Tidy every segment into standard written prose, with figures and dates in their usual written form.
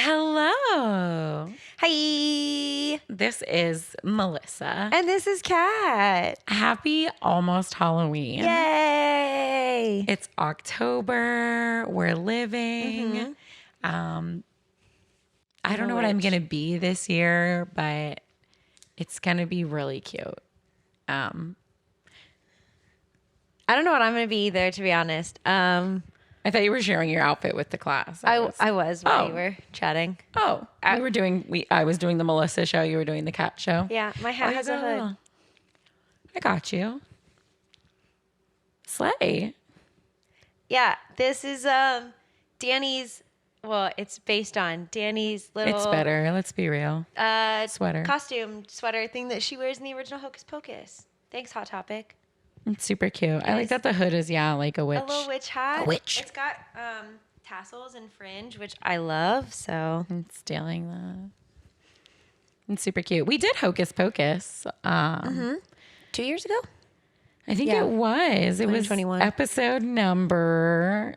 Hello. Hi. This is Melissa. And this is Kat. Happy almost Halloween. Yay. It's October. We're living. I don't know what I'm going to be this year, but it's going to be really cute. I don't know what I'm going to be either, to be honest. I thought you were sharing your outfit with the class. I was while you were chatting. Oh, I was doing the Melissa show. You were doing the Cat show. Yeah, my hat has a hood. I got you. Slay. Yeah, this is Danny's. Well, it's based on Danny's little. It's better. Let's be real. Sweater. Costume sweater thing that she wears in the original Hocus Pocus. Thanks, Hot Topic. It's super cute. I like that the hood is, like a witch. A little witch hat. A witch. It's got tassels and fringe, which I love, so. I'm stealing that. It's super cute. We did Hocus Pocus. 2 years ago? I think it was. It was 2021. episode number.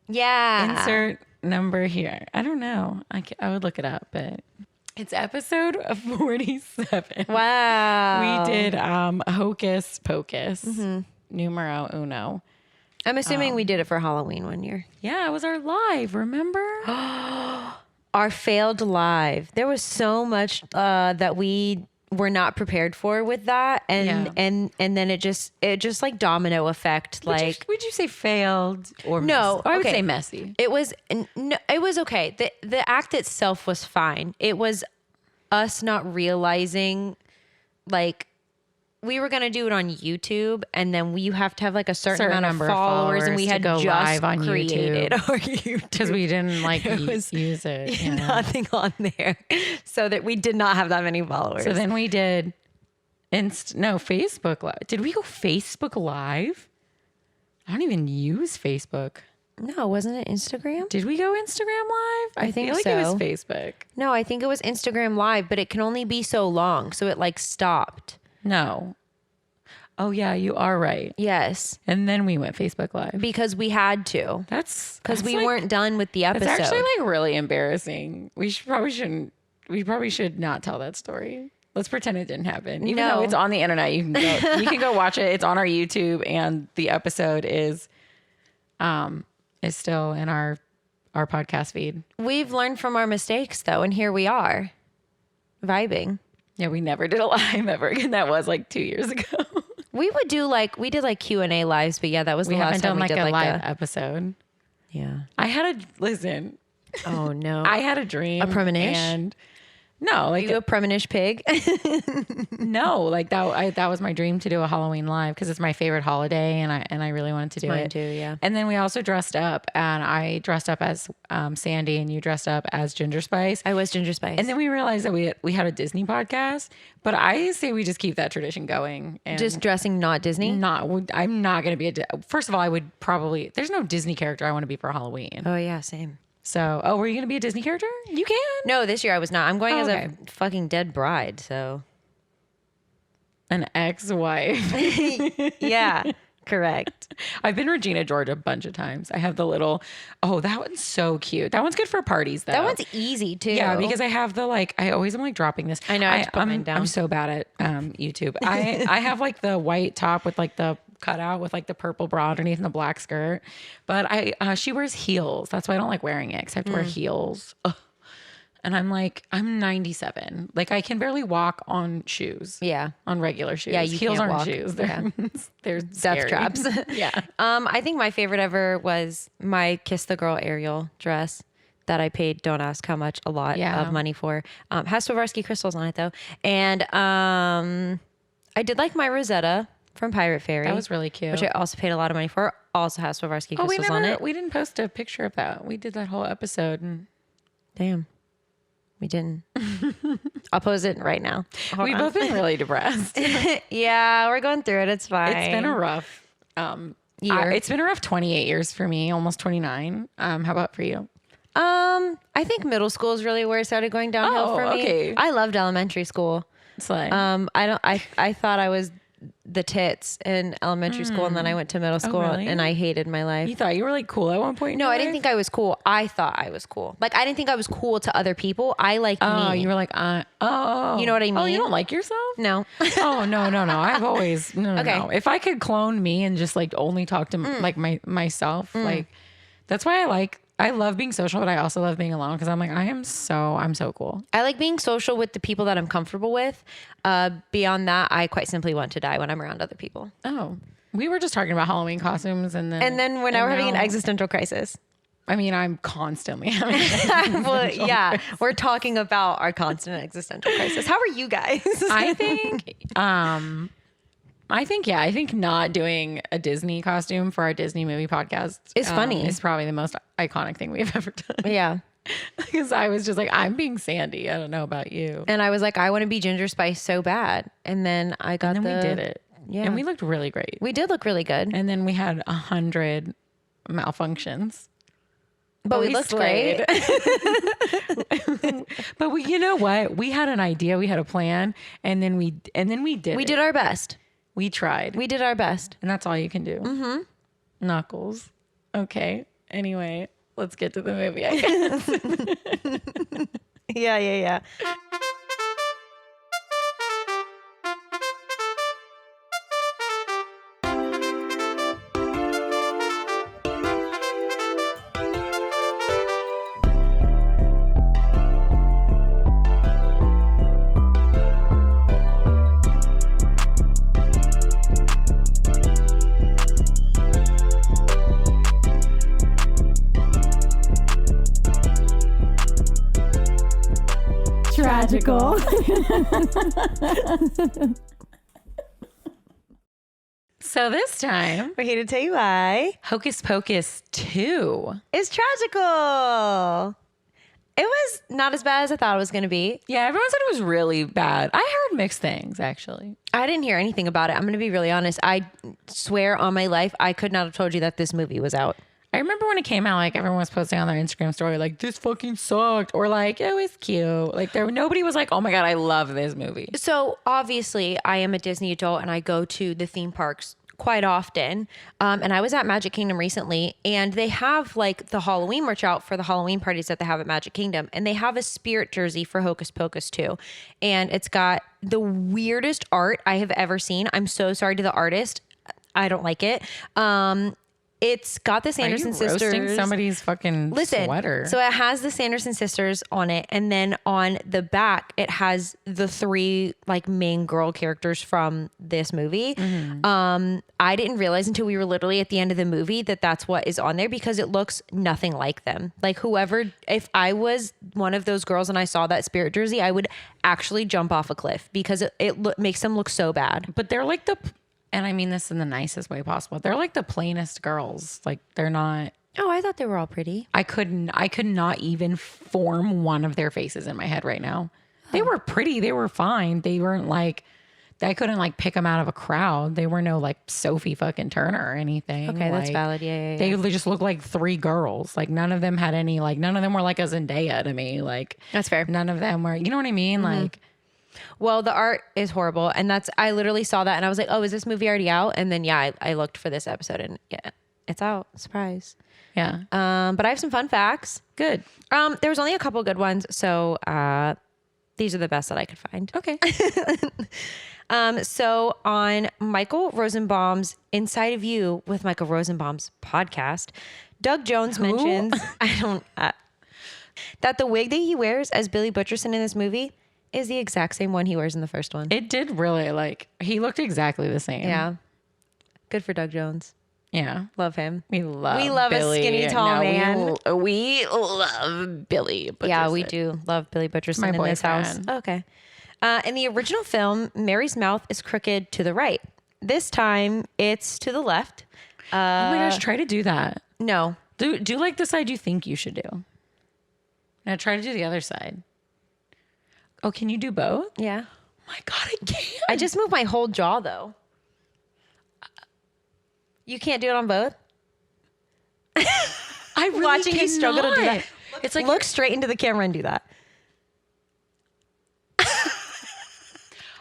Yeah. Insert number here. I don't know. I would look it up, but it's episode 47. Wow. We did Hocus Pocus, numero uno. I'm assuming we did it for Halloween one year. Yeah, it was our live, remember? Our failed live. There was so much that we were not prepared for with that, and then it just like domino effect. Would you say failed or no? I would say messy. It was okay. The act itself was fine. It was us not realizing, like, we were gonna do it on YouTube, and then you have to have like a certain amount of followers, and we had go just live on created YouTube. our YouTube Because we didn't use it. You know? nothing on there, so that we did not have that many followers. So then we did Facebook Live. Did we go Facebook Live? I don't even use Facebook. No, wasn't it Instagram? Did we go Instagram Live? I think feel like so. it was Facebook. No, I think it was Instagram Live, but it can only be so long, so it like stopped. No. Oh yeah, you are right. Yes. And then we went Facebook Live. Because we had to. That's because we weren't done with the episode. It's actually like really embarrassing. We probably should not tell that story. Let's pretend it didn't happen. Even though it's on the internet, you can go watch it. It's on our YouTube, and the episode is still in our podcast feed. We've learned from our mistakes though, and here we are, vibing. Yeah, we never did a live ever again. That was like 2 years ago. We did like Q&A lives, but yeah, that was the last time we did a live episode. Yeah. Listen. Oh no. I had a dream. A premonition? And no, like you a premonition pig? No, like that was my dream to do a Halloween live because it's my favorite holiday, and I really wanted to do Mine it too, yeah. And then we also dressed up, and I dressed up as Sandy, and you dressed up as Ginger Spice. I was Ginger Spice. And then we realized that we had a Disney podcast, but I say we just keep that tradition going. And just dressing not Disney? I'm not going to be first of all, I would probably, there's no Disney character I want to be for Halloween. Oh yeah, same. So, were you going to be a Disney character? You can. No, this year I was not. I'm going as a fucking dead bride, so. An ex-wife. Yeah, correct. I've been Regina George a bunch of times. I have the little, that one's so cute. That one's good for parties though. That one's easy too. Yeah, because I have the I always am like dropping this. I know, I have to put mine down. I'm so bad at YouTube. I have like the white top with like the cutout with like the purple bra underneath and the black skirt. But she wears heels. That's why I don't like wearing it because I have to wear heels. Ugh. And I'm 97. Like I can barely walk on shoes. Yeah. On regular shoes. Yeah, you heels can't aren't walk. shoes. They're they're Death scary. traps. Yeah. I think my favorite ever was my Kiss the Girl Ariel dress that I paid, don't ask how much, a lot of money for. Has Swarovski crystals on it though. And I did like my Rosetta from Pirate Fairy. That was really cute. Which I also paid a lot of money for. Also has Swarovski crystals on it. We didn't post a picture of that. We did that whole episode. And damn. We didn't. I'll post it right now. We've both been really depressed. Yeah, we're going through it. It's fine. It's been a rough year. It's been a rough 28 years for me, almost 29. How about for you? I think middle school is really where it started going downhill for me. Okay. I loved elementary school. Slay. I thought I was the tits in elementary school, and then I went to middle school, really? and I hated my life. You thought you were like cool at one point? No, I didn't think I was cool. I thought I was cool. Like, I didn't think I was cool to other people. I liked me. Oh, you were like, you know what I mean? Oh, you don't like yourself? No. Oh, no. I've always, no. If I could clone me and just like only talk to like myself, like that's why I love being social, but I also love being alone because I'm like, I'm so cool. I like being social with the people that I'm comfortable with. Beyond that, I quite simply want to die when I'm around other people. Oh, we were just talking about Halloween costumes and then we're having an existential crisis. I mean, I'm constantly having an existential crisis. We're talking about our constant existential crisis. How are you guys? I think not doing a Disney costume for our Disney movie podcast is funny. It's probably the most iconic thing we've ever done. Yeah. Because I was just like, I'm being Sandy. I don't know about you. And I was like, I want to be Ginger Spice so bad. And then we did it. Yeah. And we looked really great. We did look really good. And then we had 100 malfunctions. But we looked great. But you know what? We had an idea. We had a plan. And then we did it. We did our best. We tried. We did our best. And that's all you can do. Mm-hmm. Knuckles. Okay. Anyway, let's get to the movie, I guess. Yeah. Tragical. So this time, we're here to tell you why Hocus Pocus 2 is tragical. It was not as bad as I thought it was going to be. Yeah, everyone said it was really bad. I heard mixed things, actually. I didn't hear anything about it. I'm going to be really honest. I swear on my life, I could not have told you that this movie was out. I remember when it came out, like everyone was posting on their Instagram story, like this fucking sucked, or like it was cute. Like nobody was like, oh my God, I love this movie. So obviously I am a Disney adult and I go to the theme parks quite often. And I was at Magic Kingdom recently, and they have like the Halloween merch out for the Halloween parties that they have at Magic Kingdom. And they have a spirit jersey for Hocus Pocus 2. And it's got the weirdest art I have ever seen. I'm so sorry to the artist. I don't like it. It's got the Sanderson sisters. Roasting somebody's fucking sweater. So it has the Sanderson sisters on it, and then on the back it has the 3 like main girl characters from this movie. Mm-hmm. I didn't realize until we were literally at the end of the movie that that's what is on there, because it looks nothing like them. Like if I was one of those girls and I saw that spirit jersey, I would actually jump off a cliff because it makes them look so bad. But they're like and I mean this in the nicest way possible, they're like the plainest girls. Like they're not. Oh, I thought they were all pretty. I could not even form one of their faces in my head right now. They were pretty. They were fine. They weren't like, I couldn't like pick them out of a crowd. They were no like Sophie fucking Turner or anything. Okay, that's valid. Yeah. They just looked like 3 girls. Like none of them had any, like none of them were like a Zendaya to me. Like that's fair. None of them were, you know what I mean? Mm-hmm. Like. Well, the art is horrible. And I literally saw that and I was like, oh, is this movie already out? And then, yeah, I looked for this episode and yeah, it's out. Surprise. Yeah. But I have some fun facts. Good. There was only a couple good ones. So, these are the best that I could find. Okay. So on Michael Rosenbaum's Inside of You with Michael Rosenbaum's podcast, Doug Jones mentions, that the wig that he wears as Billy Butcherson in this movie is the exact same one he wears in the first one. It did really he looked exactly the same. Yeah. Good for Doug Jones. Yeah. Love him. We love Billy. A skinny tall man. We love Billy Butcherson. Yeah, we do love Billy Butcherson in this house. Okay. In the original film, Mary's mouth is crooked to the right. This time it's to the left. Oh my gosh, try to do that. No. Do like the side you think you should do. Now try to do the other side. Oh, can you do both? Yeah. Oh my God, I can't. I just moved my whole jaw though. You can't do it on both? I really watching you struggle to do that. It's like look straight into the camera and do that.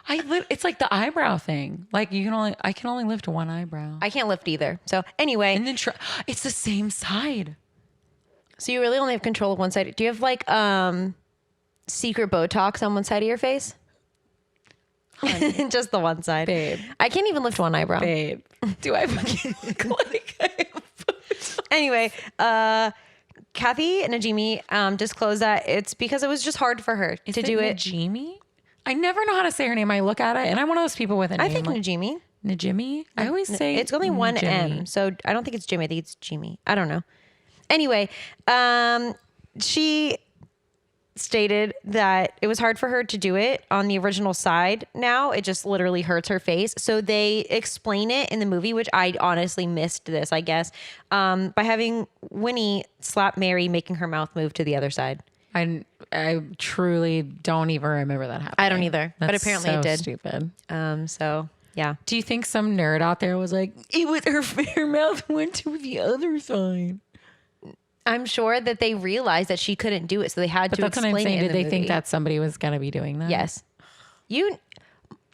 It's like the eyebrow thing. Like I can only lift one eyebrow. I can't lift either. So anyway. And then it's the same side. So you really only have control of one side. Do you have like secret Botox on one side of your face? Just the one side. Babe. I can't even lift one eyebrow. Babe. Do I fucking look like I have Botox? Anyway, Kathy Najimy disclosed that it's because it was just hard for her to do it. Najimy? I never know how to say her name. I look at it and I'm one of those people with a name. I think like, Najimy. Najimy? I always say it's only one Najimy. M. So I don't think it's Jimmy. I think it's Jimmy. I don't know. Anyway, she stated that it was hard for her to do it on the original side. Now it just literally hurts her face. So they explain it in the movie, which I honestly missed this, I guess, by having Winnie slap Mary, making her mouth move to the other side. I truly don't even remember that happening. I don't either, That's but apparently so it did. Stupid. So yeah. Do you think some nerd out there was like, it was her mouth went to the other side? I'm sure that they realized that she couldn't do it, so they had to That's what I'm explain saying. it in Did the they think movie. that somebody was gonna be doing that? Yes.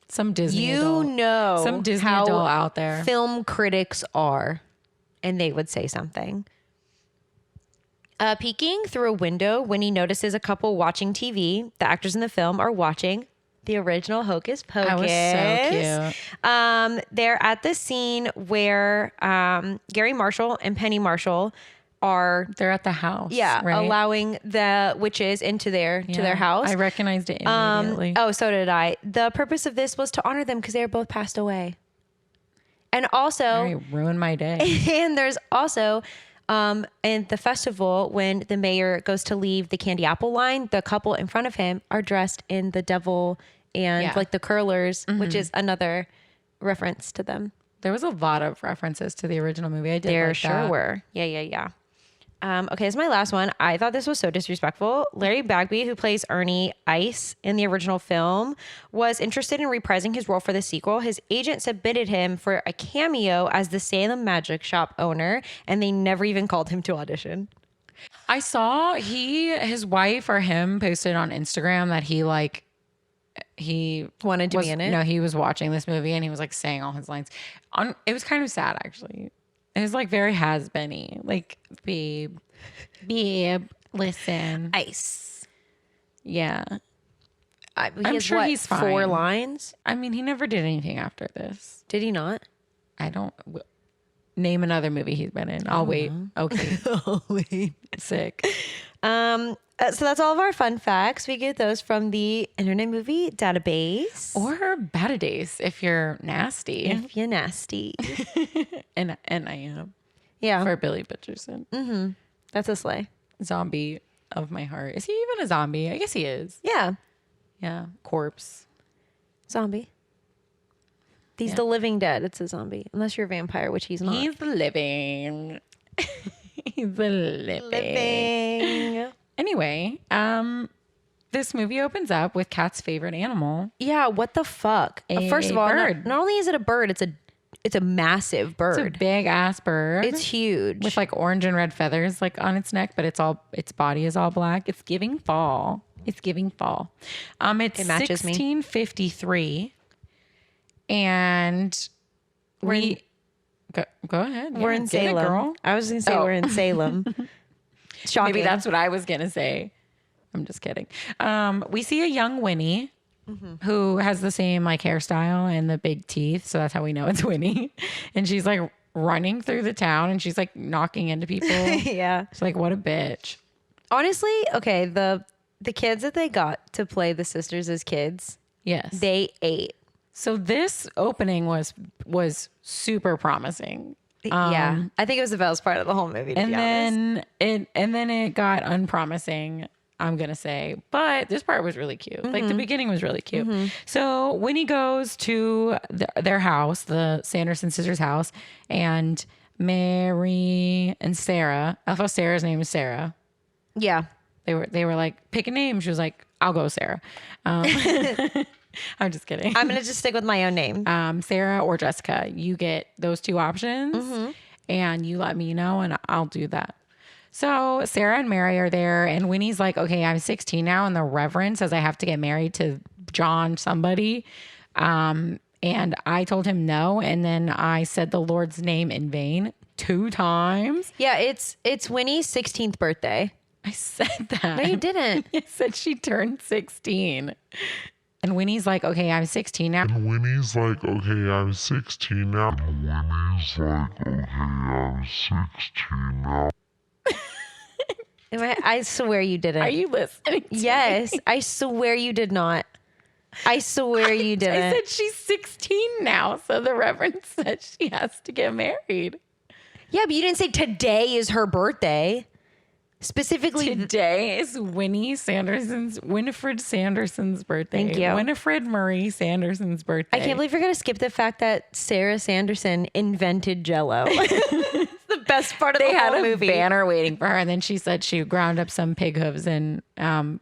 Some Disney You adult. know Some Disney how adult out there. film critics are, and they would say something. Peeking through a window, Winnie notices a couple watching TV. The actors in the film are watching the original Hocus Pocus. That was so cute. They're at the scene where Gary Marshall and Penny Marshall They're at the house. right? Allowing the witches into their house. I recognized it immediately. So did I. The purpose of this was to honor them because they were both passed away. And also, I ruined my day. and there's also in the festival when the mayor goes to leave the candy apple line, the couple in front of him are dressed in the devil and like the curlers, which is another reference to them. There was a lot of references to the original movie. I did There like sure that. were. Yeah. Okay, this is my last one. I thought this was so disrespectful. Larry Bagby, who plays Ernie Ice in the original film, was interested in reprising his role for the sequel. His agent submitted him for a cameo as the Salem Magic Shop owner, and they never even called him to audition. I saw his wife or him posted on Instagram that he Wanted to be in it? No, he was watching this movie and he was like saying all his lines. It was kind of sad actually. It was like very has-been-y. Like, babe, listen. Ice. Yeah. I'm sure he's fine. 4 lines? I mean, he never did anything after this. Did he not? I don't... Name another movie he's been in. I'll wait. Okay. Oh, wait. Sick. So that's all of our fun facts. We get those from the Internet Movie Database. Or Batadace if you're nasty. If you're nasty. and I am. Yeah. For Billy Butcherson. That's a sleigh. Zombie of my heart. Is he even a zombie? I guess he is. Yeah. Yeah. Corpse. Zombie. He's the living dead. It's a zombie. Unless you're a vampire, which he's not. He's the living. He's the living. Anyway, this movie opens up with Kat's favorite animal. Yeah, what the fuck? First of all, bird. not only is it a bird, it's a massive bird. It's a big ass bird. It's huge. With like orange and red feathers like on its neck, but its body is all black. It's giving fall. It's matches 1653. And go ahead. We're in Salem. Girl. I was going to say we're in Salem. Shocking. Maybe that's what I was going to say. I'm just kidding. We see a young Winnie who has the same like hairstyle and the big teeth. So that's how we know it's Winnie. And she's like running through the town and she's like knocking into people. Yeah. She's like, what a bitch. Honestly, okay, the kids that they got to play the sisters as kids, Yes. they ate. So this opening was super promising. Yeah. I think it was the best part of the whole movie, to be honest. then it got unpromising, I'm gonna say. But this part was really cute. Like the beginning was really cute. So Winnie goes to their house, the Sanderson sisters' house, and Mary and Sarah. I thought Sarah's name was Sarah. Yeah. They were like, pick a name. She was like, I'll go Sarah. I'm just kidding. I'm going to just stick with my own name. Sarah or Jessica. You get those two options and you let me know and I'll do that. So Sarah and Mary are there and Winnie's like, okay, I'm 16 now and the Reverend says I have to get married to John somebody. And I told him no. And then I said the Lord's name in vain 2 times. Yeah, it's Winnie's 16th birthday. I said that. No, you didn't. I said she turned 16. And Winnie's like, okay, I'm 16 now. And Winnie's like, okay, I'm 16 now. And Winnie's like, okay, I'm 16 now. I swear you didn't. Are you listening to Yes, me? I swear you did not. I swear you didn't. I said she's 16 now. So the Reverend said she has to get married. Yeah, but you didn't say today is her birthday. Specifically, Today is Winifred Sanderson's birthday. Thank you. Winifred Marie Sanderson's birthday. I can't believe you're going to skip the fact that Sarah Sanderson invented Jell-O. It's the best part of They the had whole a movie. banner waiting for her, and then she said she ground up some pig hooves and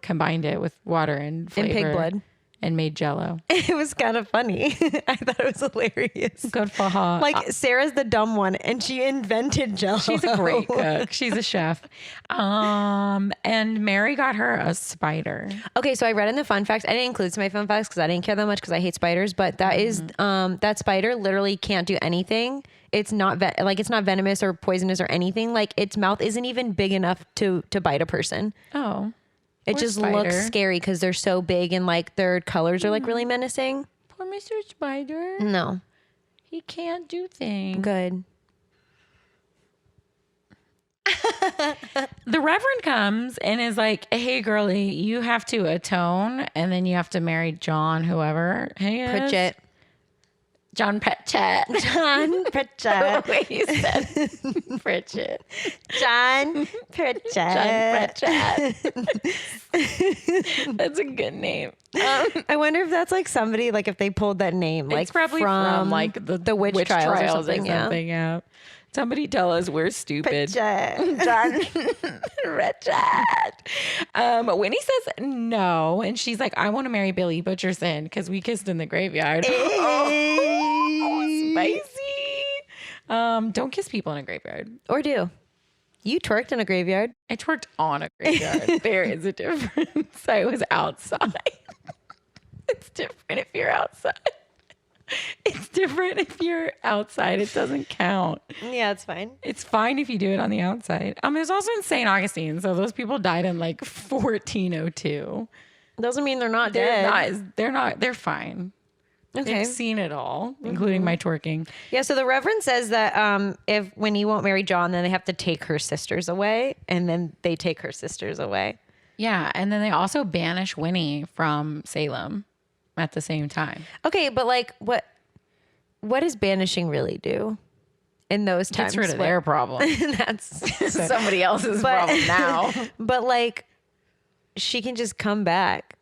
combined it with water and flavor pig blood. and made Jell-O. It was kind of funny. I thought it was hilarious. Good for her. Like Sarah's the dumb one, and she invented Jell-O. She's a great cook. She's a chef. And Mary got her a spider. Okay, so I read in the fun facts. I didn't include some of my fun facts because I didn't care that much because I hate spiders. But that is that spider literally can't do anything. It's not it's not venomous or poisonous or anything. Like its mouth isn't even big enough to bite a person. Oh. It Poor just spider. looks scary because they're so big and like their colors are like really menacing. Poor Mr. Spider. No, He can't do things. good. The Reverend comes and is like, hey, girlie, you have to atone and then you have to marry John, whoever he is. Pritchett. John Pritchett. John Pritchett. The way you said Pritchett. John Pritchett. John Pritchett. That's a good name. I wonder if that's like somebody, like if they pulled that name, like It's probably from like the witch trials or something. Yeah. Somebody tell us we're stupid. Pritchett. John Pritchett. Winnie says no, and she's like, I want to marry Billy Butcherson because we kissed in the graveyard. Oh, spicy. Don't kiss people in a graveyard. Or do. You twerked in a graveyard. I twerked on a graveyard. There is a difference. I was outside. It's different if you're outside. It's different if you're outside. It doesn't count. Yeah, it's fine. It's fine if you do it on the outside. It was also in St. Augustine. So those people died in like 1402. Doesn't mean they're not dead. They're fine. Okay. They've seen it all, including my twerking. Yeah, so the Reverend says that if Winnie won't marry John, then they have to take her sisters away. And then they take her sisters away. Yeah. And then they also banish Winnie from Salem at the same time. Okay, but like what does banishing really do in those times? Gets rid of their problem. That's Somebody else's problem now. But like she can just come back.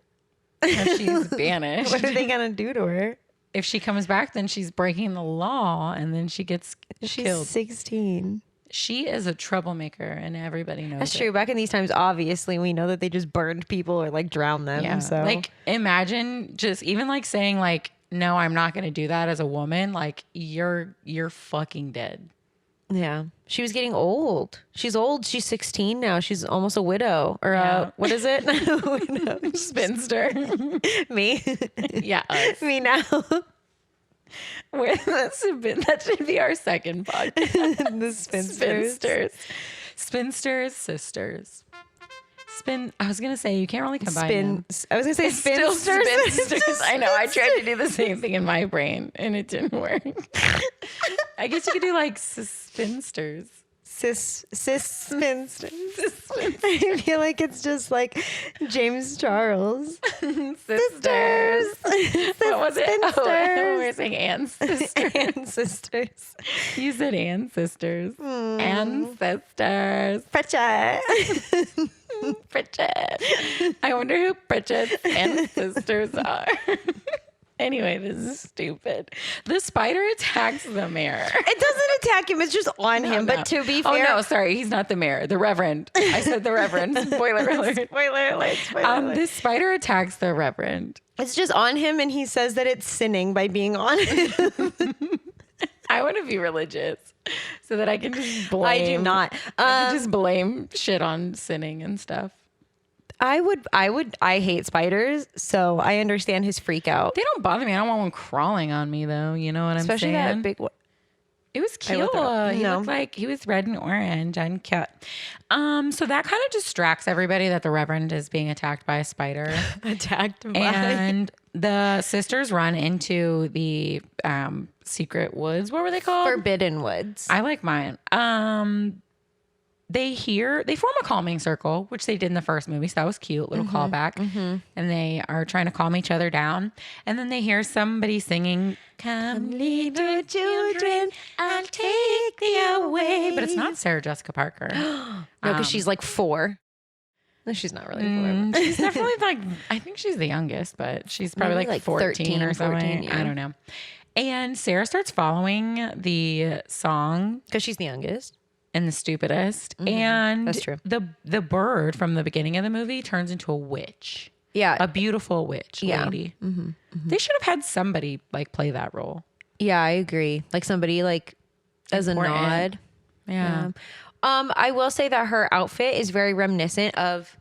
If she's banished. What are they gonna do to her? If she comes back, then she's breaking the law and then she gets killed. 16. She is a troublemaker and everybody knows That's it. true. Back in these times, obviously, we know that they just burned people or like drowned them. Yeah. So Like imagine just even like saying like, no, I'm not going to do that as a woman. Like you're fucking dead. yeah, she was getting old. She's old. She's 16 now. She's almost a widow. Or Yeah. what is it? Widow. Spinster. Me. Yeah. Us. Me now. That should be our second podcast. The spinsters. Spinsters, sisters. I was going to say, you can't really combine them. I was gonna say Still spinsters. spinsters. I know. I tried to do the same thing in my brain and it didn't work. I guess you could do like spinsters. Cis spinsters. I feel like it's just like James Charles. Sisters. What was it? Oh, we were saying ancestors. Ancestors. You said ancestors. Ancestors. Pritchett. Pritchett. I wonder who Pritchett's ancestors are. Anyway, this is stupid. The spider attacks the mayor. It doesn't attack him. It's just on him. No. But to be Oh, fair. no, sorry. He's not the mayor. The Reverend. I said the Reverend. Spoiler alert. Spoiler alert. This spider attacks the Reverend. It's just on him, and he says that it's sinning by being on him. I want to be religious so that I can just blame. I do not. I can just blame shit on sinning and stuff. I hate spiders, so I understand his freak out. They don't bother me. I don't want one crawling on me though. You know what Especially I'm saying? that big one. It was cute. He looked like he was red and orange and cute. So that kind of distracts everybody that the Reverend is being attacked by a spider. And the sisters run into the secret woods. What were they called? Forbidden Woods. I like mine. They form a calming circle, which they did in the first movie. So that was cute, little callback. And they are trying to calm each other down. And then they hear somebody singing, "Come little children, I'll take thee away." But it's not Sarah Jessica Parker. No, because she's like 4. No, she's not really 4. She's definitely like, I think she's the youngest, but she's probably Maybe like 14 13 or something. 14, yeah. I don't know. And Sarah starts following the song Because she's the youngest. and the stupidest. And That's true. The bird from the beginning of the movie turns into a witch. Yeah. A beautiful witch lady. They should have had somebody like play that role. Yeah, I agree. Like somebody like as Important. a nod. Yeah. I will say that her outfit is very reminiscent of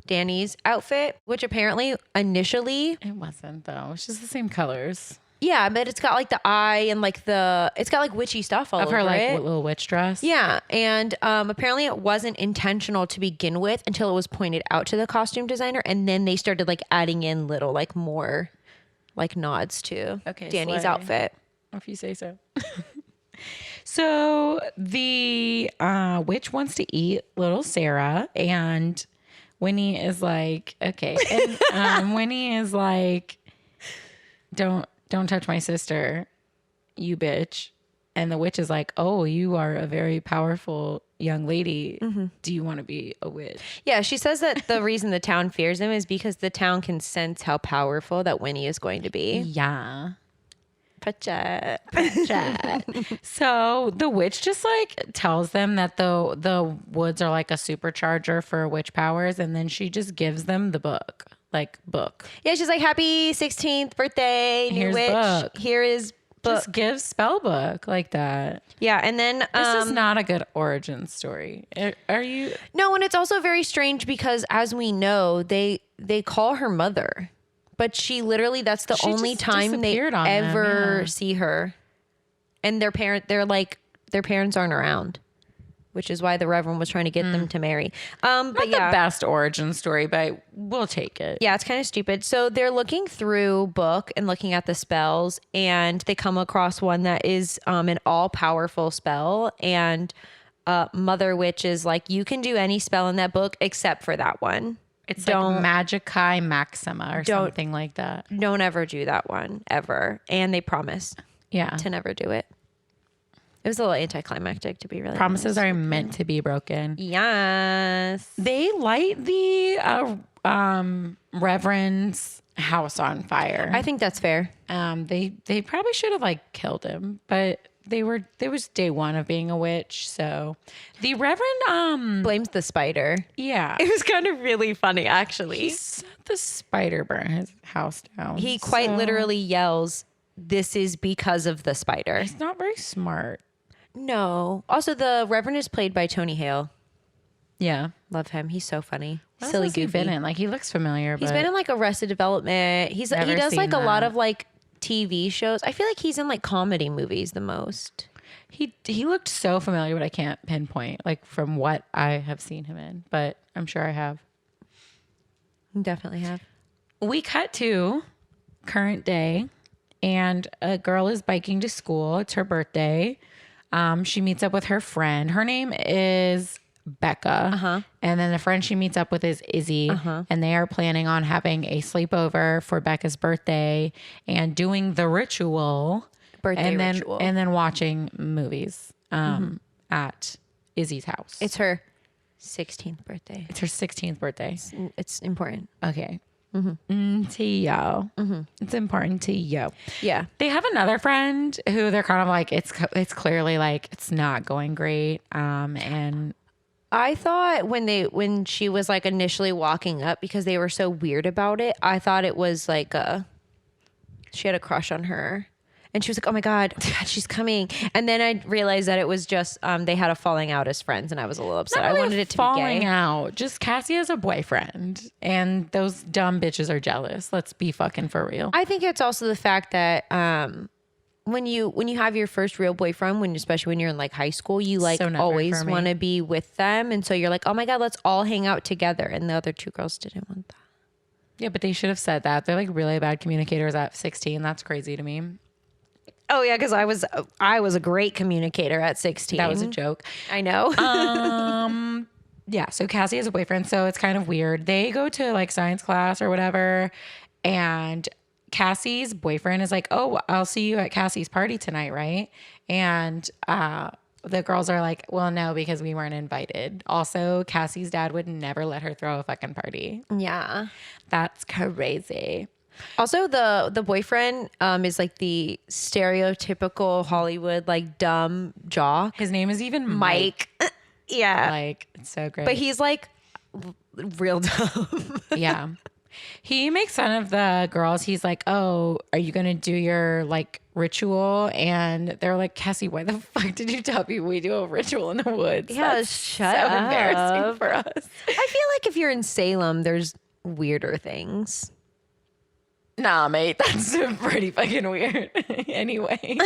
Danny's outfit, which apparently initially, It wasn't though. It's just the same colors yeah, but it's got like the eye and like it's got like witchy stuff all of over her like it. little witch dress. Yeah, and apparently it wasn't intentional to begin with until it was pointed out to the costume designer, and then they started like adding in little like more like nods to Danny's slay. outfit. If you say so. So the witch wants to eat little Sarah, and Winnie is like, okay. And Winnie is like, don't touch my sister, you bitch. And the witch is like, oh, you are a very powerful young lady. Do you want to be a witch? Yeah, she says that the reason the town fears him is because the town can sense how powerful that Winnie is going to be. Yeah. Pritchett. So the witch just like tells them that the woods are like a supercharger for witch powers, and then she just gives them the book. Yeah, she's like, happy 16th birthday, new Here's witch. book. Here is book. Just give spell book like that. Yeah, and then This is not a good origin story. Are you? no, and it's also very strange because as we know, they call her mother, but she literally that's the She only just time they disappeared on them, ever yeah. see her, and their parents aren't around, which is why the Reverend was trying to get them to marry. But Not yeah, the best origin story, but we'll take it. yeah, it's kind of stupid. So they're looking through book and looking at the spells, and they come across one that is an all-powerful spell. And Mother Witch is like, you can do any spell in that book except for that one. It's like Magicae Maxima or something like that. Don't ever do that one ever. And they promise Yeah. to never do it. It was a little anticlimactic, to be really Promises honest. are meant to be broken. Yes. They light the Reverend's house on fire. I think that's fair. They probably should have like killed him, but there was day one of being a witch. So the Reverend Blames the spider. yeah. It was kind of really funny, actually. He said the spider burnt his house down. He quite literally yells, "This is because of the spider." He's not very smart. No. Also, the Reverend is played by Tony Hale. Yeah. Love him. He's so funny. What Silly, else has he goofy. been in? Like he looks familiar. He's but been in like Arrested Development. He Never does like seen a lot that. of like TV shows. I feel like he's in like comedy movies the most. he looked so familiar, but I can't pinpoint like from what I have seen him in. But I'm sure I have. You definitely have. We cut to current day, and a girl is biking to school. It's her birthday. She meets up with her friend. Her name is Becca. And then the friend she meets up with is Izzy. And they are planning on having a sleepover for Becca's birthday and doing the ritual. Birthday and ritual. And then watching movies at Izzy's house. It's her 16th birthday. It's her 16th birthday. It's important. Okay. To you. It's important to you. Yeah. They have another friend who they're kind of like, it's clearly like it's not going great. And I thought when she was like initially walking up, because they were so weird about it, I thought it was like she had a crush on her. And she was like, oh my God, she's coming. And then I realized that it was just, they had a falling out as friends, and I was a little upset. Not really I wanted it to be falling gay. out. Just Cassie has a boyfriend, and those dumb bitches are jealous. Let's be fucking for real. I think it's also the fact that when you have your first real boyfriend, especially when you're in like high school, you like So never always for me. want to be with them, and so you're like, oh my God, let's all hang out together. And the other two girls didn't want that. Yeah, but they should have said that. They're like really bad communicators at 16. That's crazy to me. Oh yeah, because I was a great communicator at 16. That was a joke. I know. Yeah, so Cassie has a boyfriend, so it's kind of weird. They go to like science class or whatever, and Cassie's boyfriend is like, oh, I'll see you at Cassie's party tonight, right? And the girls are like, well, no, because we weren't invited. Also, Cassie's dad would never let her throw a fucking party. Yeah. That's crazy. Also, the boyfriend is like the stereotypical Hollywood like dumb jock. His name is even Mike. Yeah. Like, it's so great. But he's like real dumb. Yeah. He makes fun of the girls. He's like, oh, are you going to do your like ritual? And they're like, Cassie, why the fuck did you tell me we do a ritual in the woods? Yeah, That's shut so up. embarrassing for us. I feel like if you're in Salem, there's weirder things. Nah, mate, that's pretty fucking weird. Anyway.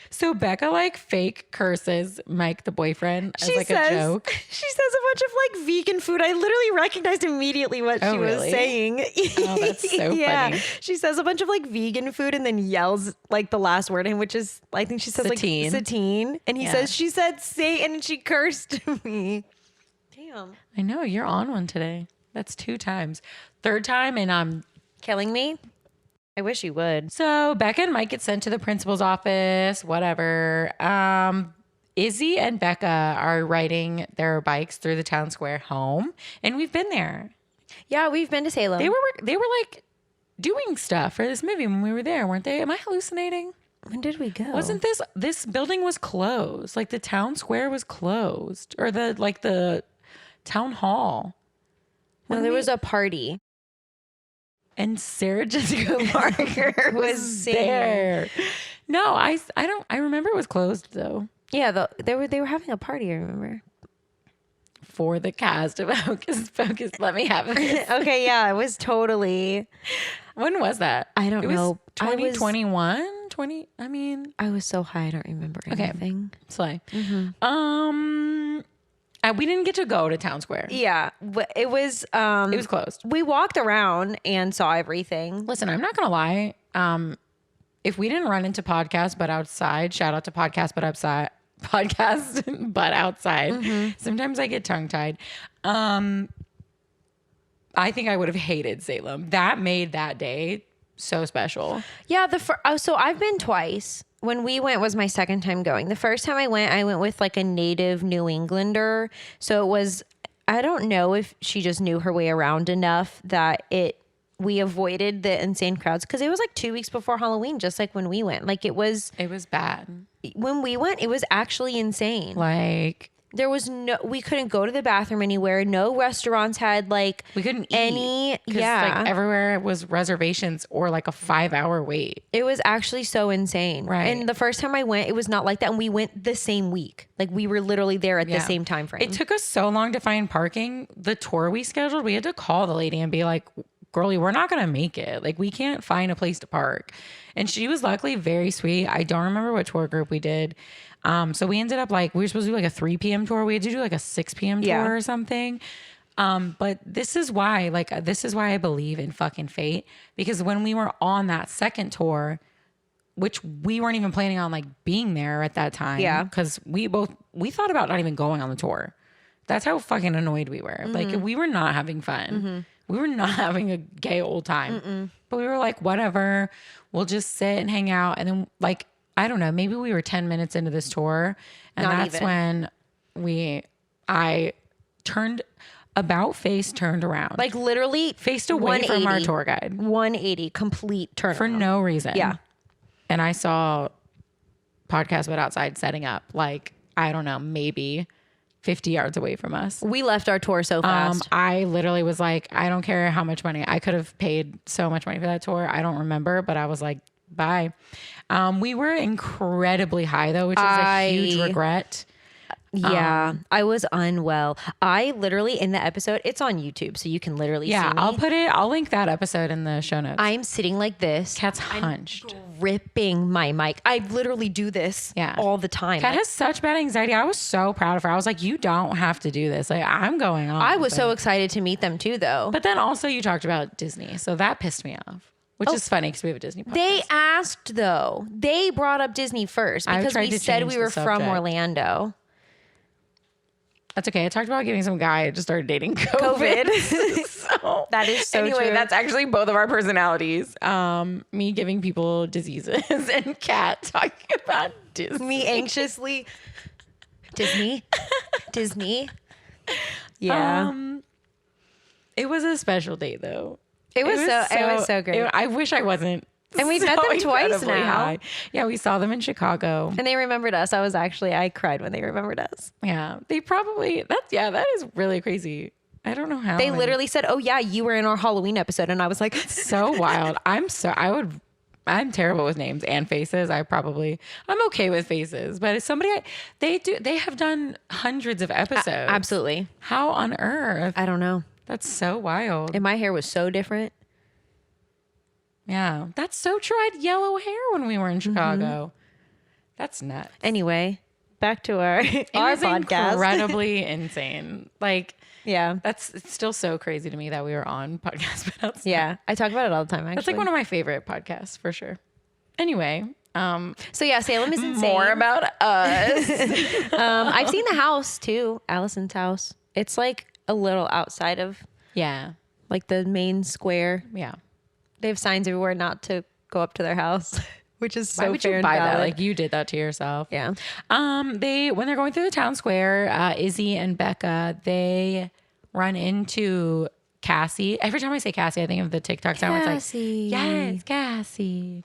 So Becca like fake curses Mike, the boyfriend, as like a joke. She says a bunch of like vegan food. I literally recognized immediately what she was really? saying. Oh, that's so funny. She says a bunch of like vegan food and then yells like the last word, which is I think she says Satine. like satine. And he says she said Satan and she cursed me. Damn. I know, you're on one today. That's 2 times. 3rd time, and I'm Killing me? I wish you would. So Becca and Mike get sent to the principal's office, whatever. Izzy and Becca are riding their bikes through the town square home, and we've been there. Yeah, we've been to Salem. They were like doing stuff for this movie when we were there, weren't they? Am I hallucinating? When did we go? Wasn't this building was closed? Like the town square was closed, or the town hall. No, there was a party. And Sarah Jessica Parker was there. No, I remember it was closed though. Yeah, they were having a party, I remember. For the cast of Hocus Pocus. Let me have it. Okay, yeah, it was totally. When was that? I don't know. 2021? I was so high, I don't remember anything. Slay. We didn't get to go to Town Square. Yeah, it was closed. We walked around and saw everything. Listen, I'm not going to lie. If we didn't run into Podcast But Outside, shout out to Podcast But Outside. Podcast But Outside. Mm-hmm. Sometimes I get tongue-tied. I think I would have hated Salem. That made that day so special. Yeah, so I've been twice. When we went was my second time going. The first time I went with like a native New Englander. So it was, I don't know if she just knew her way around enough that we avoided the insane crowds because it was like 2 weeks before Halloween, just like when we went. Like it was bad. When we went, it was actually insane. Like there was we couldn't go to the bathroom anywhere. No restaurants had like we couldn't eat any. Yeah, like everywhere was reservations or like a 5-hour wait. It was actually so insane. Right. And the first time I went, it was not like that. And we went the same week. Like we were literally there at the same time frame. It took us so long to find parking. The tour we scheduled, we had to call the lady and be like, girlie, we're not going to make it. Like we can't find a place to park. And she was luckily very sweet. I don't remember what tour group we did. So we ended up we were supposed to do like a 3 p.m. tour. We had to do like a 6 p.m. tour or something. But this is why I believe in fucking fate, because when we were on that second tour, which we weren't even planning on like being there at that time. Yeah. Cause we thought about not even going on the tour. That's how fucking annoyed we were. Mm-hmm. Like we were not having fun. Mm-hmm. We were not having a gay old time. Mm-mm. But we were like, whatever, we'll just sit and hang out. And then like, I don't know, maybe we were 10 minutes into this tour. And that's when I turned around. Like literally faced away from our tour guide. 180 complete turn for no reason. Yeah. And I saw Podcast But Outside setting up like, I don't know, maybe 50 yards away from us. We left our tour so fast. I literally was like, I don't care how much money. I could have paid so much money for that tour. I don't remember, but I was like, bye. We were incredibly high though, which is a huge regret. Yeah, I was unwell. I literally, in the episode, it's on YouTube, so you can literally see me. I'll link that episode in the show notes. I'm sitting like this. Cat's hunched. Gripping my mic. I literally do this all the time. Cat has such bad anxiety. I was so proud of her. I was like, you don't have to do this. Like, I'm going on. I was so excited to meet them too, though. But then also you talked about Disney, so that pissed me off. Which is funny because we have a Disney podcast. They asked, though. They brought up Disney first because we said we were from Orlando. That's okay. I talked about getting some guy. I just started dating COVID. So, that is so anyway, true. that's actually both of our personalities. Me giving people diseases and Kat talking about Disney. Me anxiously. Disney. Yeah. It was a special date though. It was so great. I wish I wasn't. And we've met them twice now. High. Yeah, we saw them in Chicago. And they remembered us. I cried when they remembered us. Yeah. That is really crazy. I don't know how. They literally said, "Oh yeah, you were in our Halloween episode." And I was like, so wild. I'm terrible with names and faces. I'm okay with faces, but it's they have done hundreds of episodes. Absolutely. How on earth? I don't know. That's so wild. And my hair was so different. Yeah, that's so true. I had yellow hair when we were in Chicago. That's nuts. Anyway, back to our podcast. Incredibly insane. Like, yeah, it's still so crazy to me that we were on podcast. But I talk about it all the time. Actually, that's like one of my favorite podcasts for sure. Anyway, so yeah, Salem is insane. More about us. I've seen the house too, Allison's house. It's like a little outside of like the main square. Yeah. They have signs everywhere not to go up to their house, which is so Why would you buy that? Like you did that to yourself. Yeah. When they're going through the town square, Izzy and Becca, they run into Cassie. Every time I say Cassie, I think of the TikTok sound. Cassie. It's like, yes, Cassie.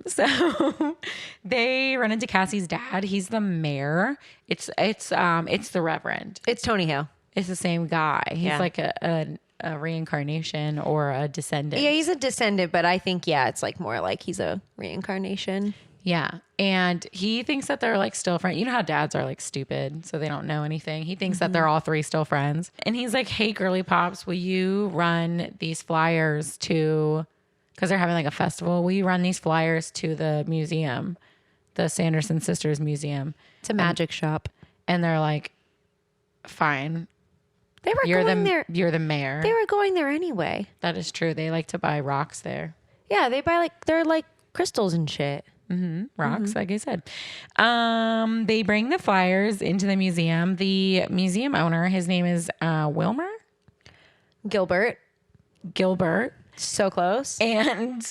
So they run into Cassie's dad. He's the mayor. It's the Reverend. It's Tony Hill. It's the same guy. He's like a reincarnation or a descendant. Yeah, he's a descendant, but I think, it's like more like he's a reincarnation. Yeah. And he thinks that they're like still friends. You know how dads are like stupid, so they don't know anything. He thinks that they're all three still friends. And he's like, hey, girly pops, will you run these flyers to, because they're having like a festival, will you run these flyers to the museum, the Sanderson Sisters Museum? It's a magic shop. And they're like, fine. They were going there. You're the mayor. They were going there anyway. That is true. They like to buy rocks there. Yeah, they're like crystals and shit. Rocks, like I said. They bring the flyers into the museum. The museum owner, his name is Wilmer? Gilbert. So close. And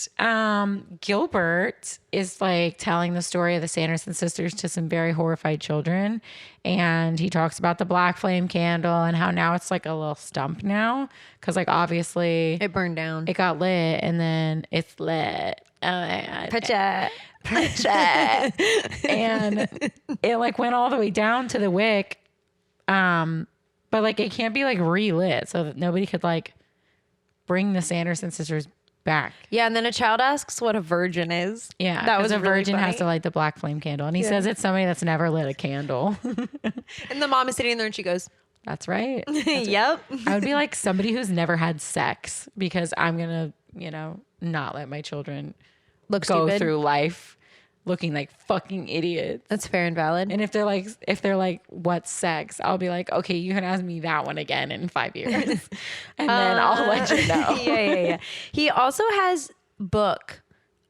Gilbert is like telling the story of the Sanderson sisters to some very horrified children. And he talks about the black flame candle and how now it's like a little stump now. Cause like obviously it burned down. It got lit and then it's lit. Pritchett. And it like went all the way down to the wick. But like it can't be like relit so that nobody could like bring the Sanderson sisters back. Yeah, and then a child asks what a virgin is. Yeah, that was a really virgin funny. has to light the black flame candle, and he says it's somebody that's never lit a candle. And the mom is sitting there, and she goes, "That's right." Yep. I would be like somebody who's never had sex because I'm gonna, not let my children go stupid. Through life looking like fucking idiots. That's fair and valid. And if they're like, what's sex? I'll be like, okay, you can ask me that one again in 5 years. And then I'll let you know. Yeah. He also has book,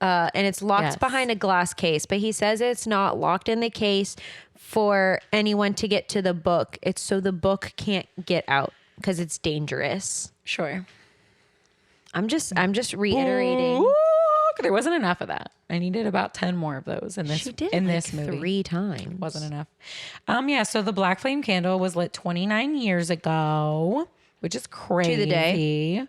and it's locked behind a glass case, but he says it's not locked in the case for anyone to get to the book. It's so the book can't get out because it's dangerous. Sure. I'm just reiterating. Ooh, there wasn't enough of that. I needed about 10 more of those in this She did this movie. 3 times. Wasn't enough. So the black flame candle was lit 29 years ago, which is crazy. To the day.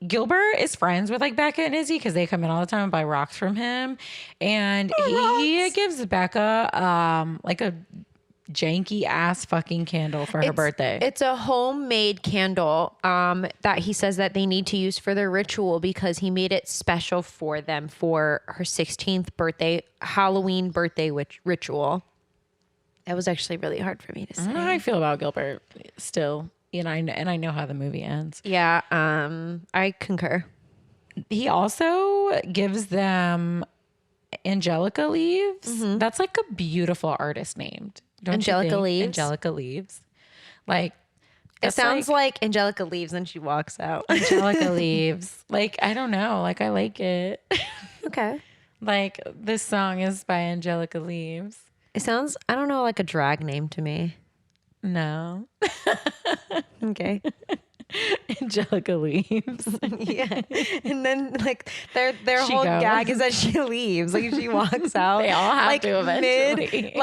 Gilbert is friends with like Becca and Izzy because they come in all the time and buy rocks from him. And he gives Becca like a janky ass fucking candle for her birthday. It's a homemade candle that he says that they need to use for their ritual because he made it special for them for her 16th birthday, Halloween birthday ritual. That was actually really hard for me to say. I don't know how I feel about Gilbert still. You know, and I know how the movie ends. Yeah, I concur. He also gives them Angelica Leaves. That's like a beautiful artist named. Don't Angelica Leaves? Angelica Leaves. Like, It sounds like Angelica leaves and she walks out. Angelica Leaves. Like, I don't know. Like, I like it. Okay. Like, this song is by Angelica Leaves. It sounds, I don't know, like a drag name to me. No. Okay. Angelica Leaves. Yeah. And then like their She whole goes. gag is that she leaves. Like she walks out. They all have like to eventually.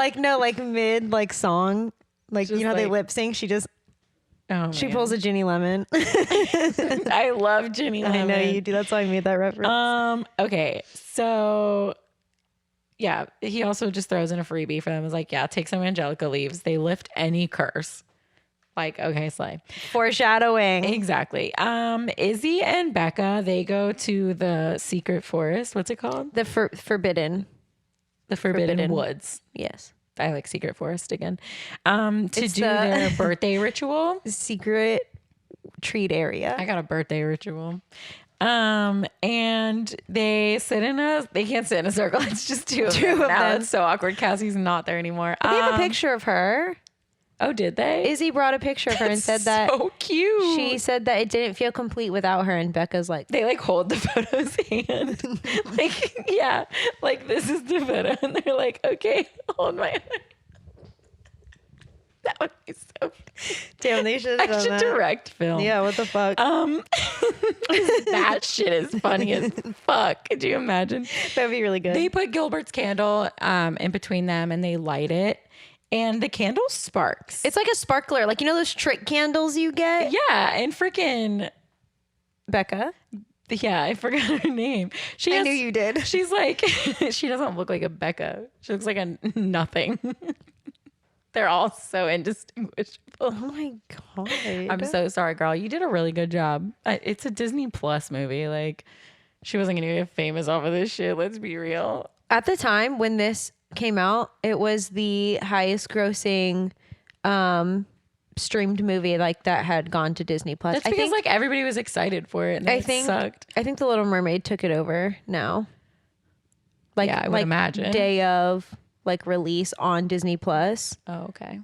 mid like song. Like Just you know how they like- lip sync. She just She pulls a Ginny Lemon. I love Ginny Lemon. I know you do. That's why I made that reference. Okay. So yeah, he also just throws in a freebie for them. It's like, yeah, take some Angelica Leaves. They lift any curse. Like, okay, slay. Foreshadowing. Exactly. Izzy and Becca, they go to the secret forest. What's it called? The forbidden. The Forbidden Woods. Yes. I like secret forest again. To It's do their birthday ritual. Secret treat area. I got a birthday ritual. And they can't sit in a circle. It's just two of them. Now it's so awkward. Cassie's not there anymore. They have a picture of her. Oh, did they? Izzy brought a picture of her and said that so cute. she said that it didn't feel complete without her. And Becca's like, They like hold the photo's hand. Like, yeah, like this is the photo. And they're like, okay, hold my hand. That would be so damn, they should I have should done that. direct film. Yeah, what the fuck? That shit is funny as fuck. Could you imagine? That'd be really good. They put Gilbert's candle in between them and they light it. And the candle sparks. It's like a sparkler, like you know those trick candles you get. Yeah, and freaking Becca, yeah, I forgot her name. I knew you did. She's like, she doesn't look like a Becca. She looks like a nothing. They're all so indistinguishable. Oh my god! I'm so sorry, girl. You did a really good job. It's a Disney Plus movie. Like, she wasn't gonna get famous off of this shit. Let's be real. At the time when this came out, it was the highest grossing streamed movie like that had gone to Disney Plus. That's because like everybody was excited for it, and it sucked. I think The Little Mermaid took it over now. Like, Yeah, I would imagine. Day of like release on Disney Plus. Oh, okay.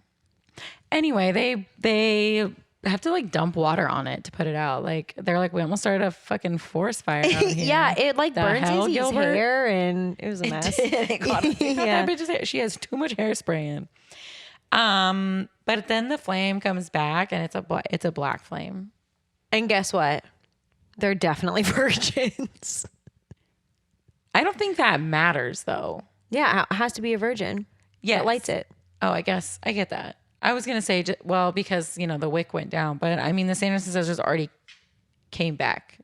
Anyway, they have to like dump water on it to put it out. Like they're like, we almost started a fucking forest fire out here. Yeah, it like The burns hell, Izzy's Gilbert? hair and it was a mess. It got Yeah. that bitch's hair. She has too much hairspray in. But then the flame comes back and it's a black flame. And guess what? They're definitely virgins. I don't think that matters though. Yeah, it has to be a virgin. Yes. That lights it. Oh, I guess I get that. I was gonna say, well, because you know the wick went down, but I mean the Sanderson sisters already came back.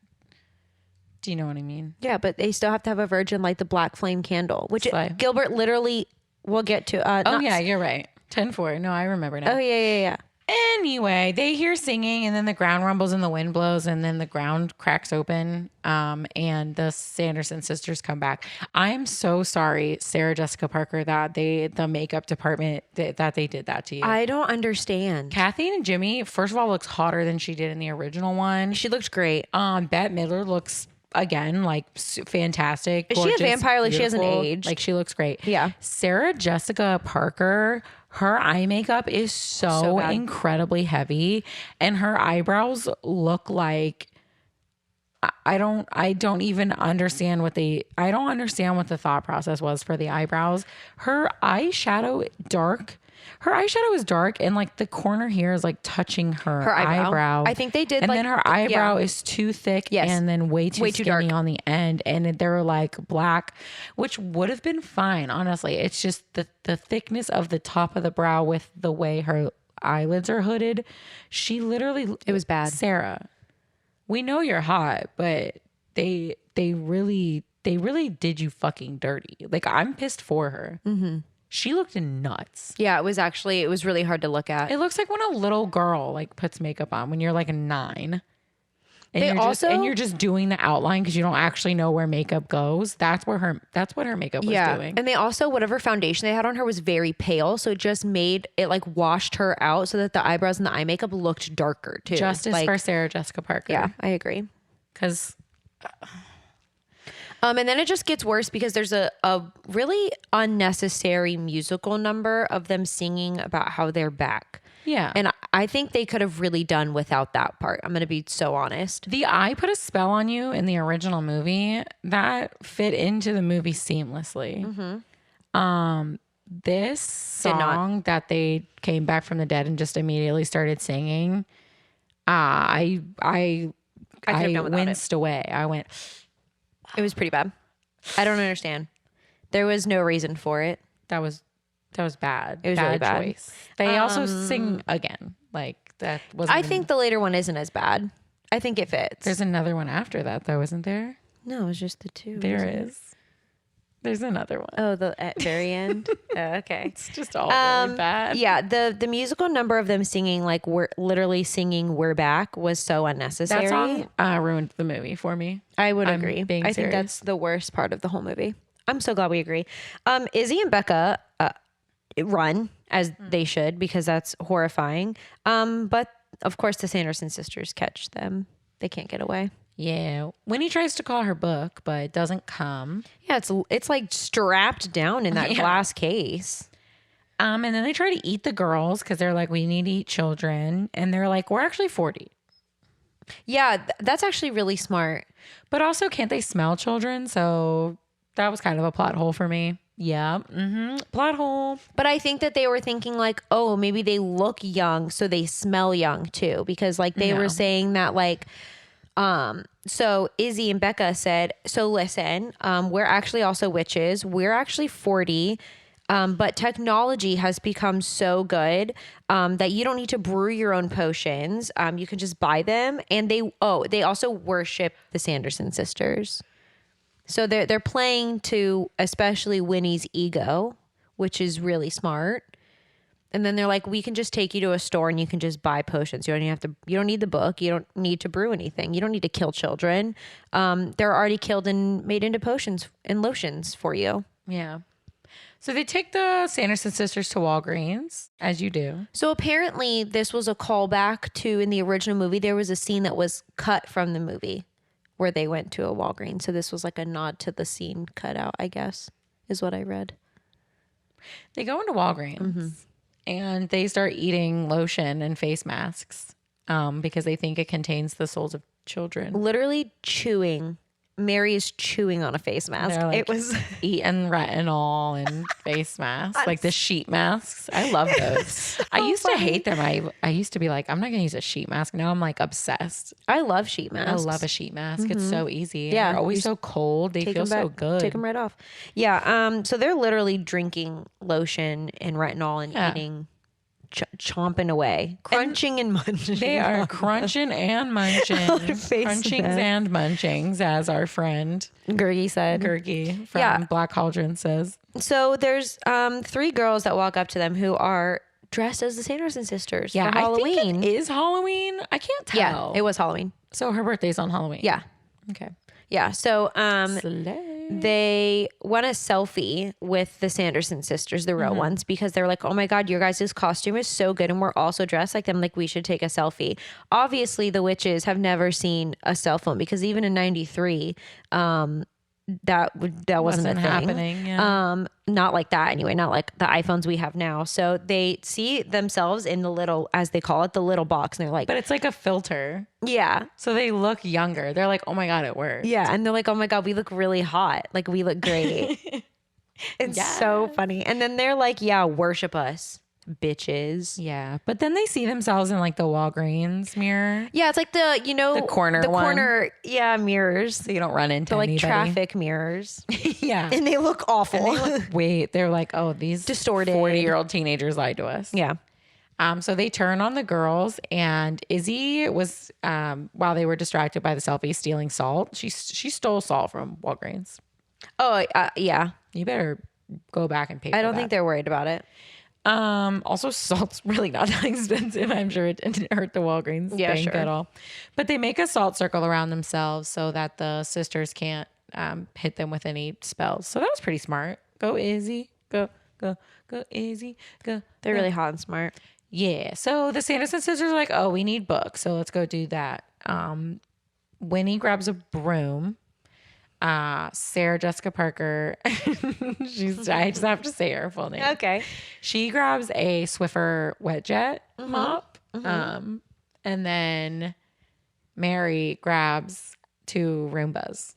Do you know what I mean? Yeah, but they still have to have a virgin light the black flame candle, which Slay. Gilbert literally will get to. Oh yeah, you're right. 10-4. No, I remember now. Oh yeah. Anyway, they hear singing and then the ground rumbles and the wind blows and then the ground cracks open and the Sanderson sisters come back. I am so sorry, Sarah Jessica Parker, that the makeup department that they did that to you. I don't understand. Kathy and Jimmy, first of all, looks hotter than she did in the original one. She looks great. Bette Midler looks again like fantastic. Is she a gorgeous, vampire? Like she hasn't beautiful. aged? Like she looks great. Yeah. Sarah Jessica Parker, her eye makeup is so bad. incredibly heavy, and her eyebrows look like I don't even understand what the thought process was for the eyebrows. Her eyeshadow is dark and like the corner here is like touching her eyebrow. I think they did and like, then her eyebrow is too thick Yes. and then way too skinny dark. on the end, and they're like black, which would have been fine, honestly. It's just the thickness of the top of the brow with the way her eyelids are hooded. She literally, It was bad. Sarah, we know you're hot, but they really did you fucking dirty. Like I'm pissed for her. She looked nuts. Yeah, it was really hard to look at. It looks like when a little girl like puts makeup on when you're like 9. And you're just doing the outline because you don't actually know where makeup goes. That's what her makeup was doing. And they also, whatever foundation they had on her was very pale. So it just made it like washed her out so that the eyebrows and the eye makeup looked darker too. Justice for Sarah Jessica Parker. Yeah, I agree. Because and then it just gets worse because there's a really unnecessary musical number of them singing about how they're back. Yeah. And I think they could have really done without that part. I'm going to be so honest. The I Put a Spell on You in the original movie, that fit into the movie seamlessly. Mm-hmm. This song that they came back from the dead and just immediately started singing, I winced away. I went... It was pretty bad. I don't understand. There was no reason for it. That was bad. It was really bad. Choice. They also sing again. Like that wasn't. I think the later one isn't as bad. I think it fits. There's another one after that though, isn't there? No, it was just the 2. There is. There's another one. Oh, the at very end. Okay. It's just all really bad. Yeah, the musical number of them singing like we're literally singing "We're Back" was so unnecessary. That song ruined the movie for me. I would agree. I think that's the worst part of the whole movie. I'm so glad we agree. Izzy and Becca run as they should because that's horrifying. But of course the Sanderson sisters catch them. They can't get away. Yeah. Winnie tries to call her book, but it doesn't come. Yeah, it's like strapped down in that glass case. And then they try to eat the girls because they're like, we need to eat children. And they're like, we're actually 40. Yeah, that's actually really smart. But also, can't they smell children? So that was kind of a plot hole for me. Yeah. Plot hole. But I think that they were thinking like, oh, maybe they look young, so they smell young too. Because like they were saying that like, so Izzy and Becca said, so listen, we're actually also witches. We're actually 40. But technology has become so good that you don't need to brew your own potions. You can just buy them. And they also worship the Sanderson sisters. So they're playing to especially Winnie's ego, which is really smart. And then they're like, we can just take you to a store and you can just buy potions. You don't need the book. You don't need to brew anything. You don't need to kill children. They're already killed and made into potions and lotions for you. Yeah. So they take the Sanderson sisters to Walgreens, as you do. So apparently this was a callback to, in the original movie, there was a scene that was cut from the movie where they went to a Walgreens. So this was like a nod to the scene cut out, I guess, is what I read. They go into Walgreens and they start eating lotion and face masks because they think it contains the souls of children. Literally chewing. Mary is chewing on a face mask. Like, it was eating retinol and face masks, like the sheet masks. I love those. So I used to hate them. I used to be like, I'm not going to use a sheet mask. Now I'm like obsessed. I love sheet masks. I love a sheet mask. It's so easy. Yeah. They're always so cold. They feel so good. Take them right off. Yeah. So they're literally drinking lotion and retinol and eating, chomping away, crunching and munching. They are crunching and munching. Crunchings and munchings, as our friend Gergie said. Gergie from Black Cauldron says. So there's 3 girls that walk up to them who are dressed as the Sanderson sisters for Halloween. I think it is Halloween. I can't tell. Yeah, it was Halloween. So her birthday's on Halloween. Yeah. Okay. Yeah. So Slay. they want a selfie with the Sanderson sisters, the real ones, because they're like, oh my God, your guys' costume is so good. And we're also dressed like them. Like, we should take a selfie. Obviously, the witches have never seen a cell phone because even in 93, that wasn't a thing. Happening. Yeah. Not like that anyway, not like the iPhones we have now. So they see themselves in the little, as they call it, the little box. And they're like, but it's like a filter. Yeah. So they look younger. They're like, oh my God, it worked. Yeah. And they're like, oh my God, we look really hot. Like, we look great. It's so funny. And then they're like, yeah, worship us, bitches. Yeah. But then they see themselves in like the Walgreens mirror. Yeah. It's like the corner mirrors. So you don't run into like anybody. Traffic mirrors. Yeah. And they look awful. They're like, oh, these distorted 40-year-old teenagers lied to us. Yeah. So they turn on the girls, and Izzy was, while they were distracted by the selfie, stealing salt. She stole salt from Walgreens. Oh, yeah. You better go back and pay. I don't think they're worried about it. Also, salt's really not that expensive. I'm sure it didn't hurt the Walgreens bank at all. But they make a salt circle around themselves so that the sisters can't hit them with any spells. So that was pretty smart. Go Izzy. Go Izzy. Go. They're really hot and smart. Yeah. So the Sanderson sisters are like, oh, we need books. So let's go do that. Winnie grabs a broom. Sarah Jessica Parker. I just have to say her full name. Okay. She grabs a Swiffer wet jet mop. And then Mary grabs 2 Roombas.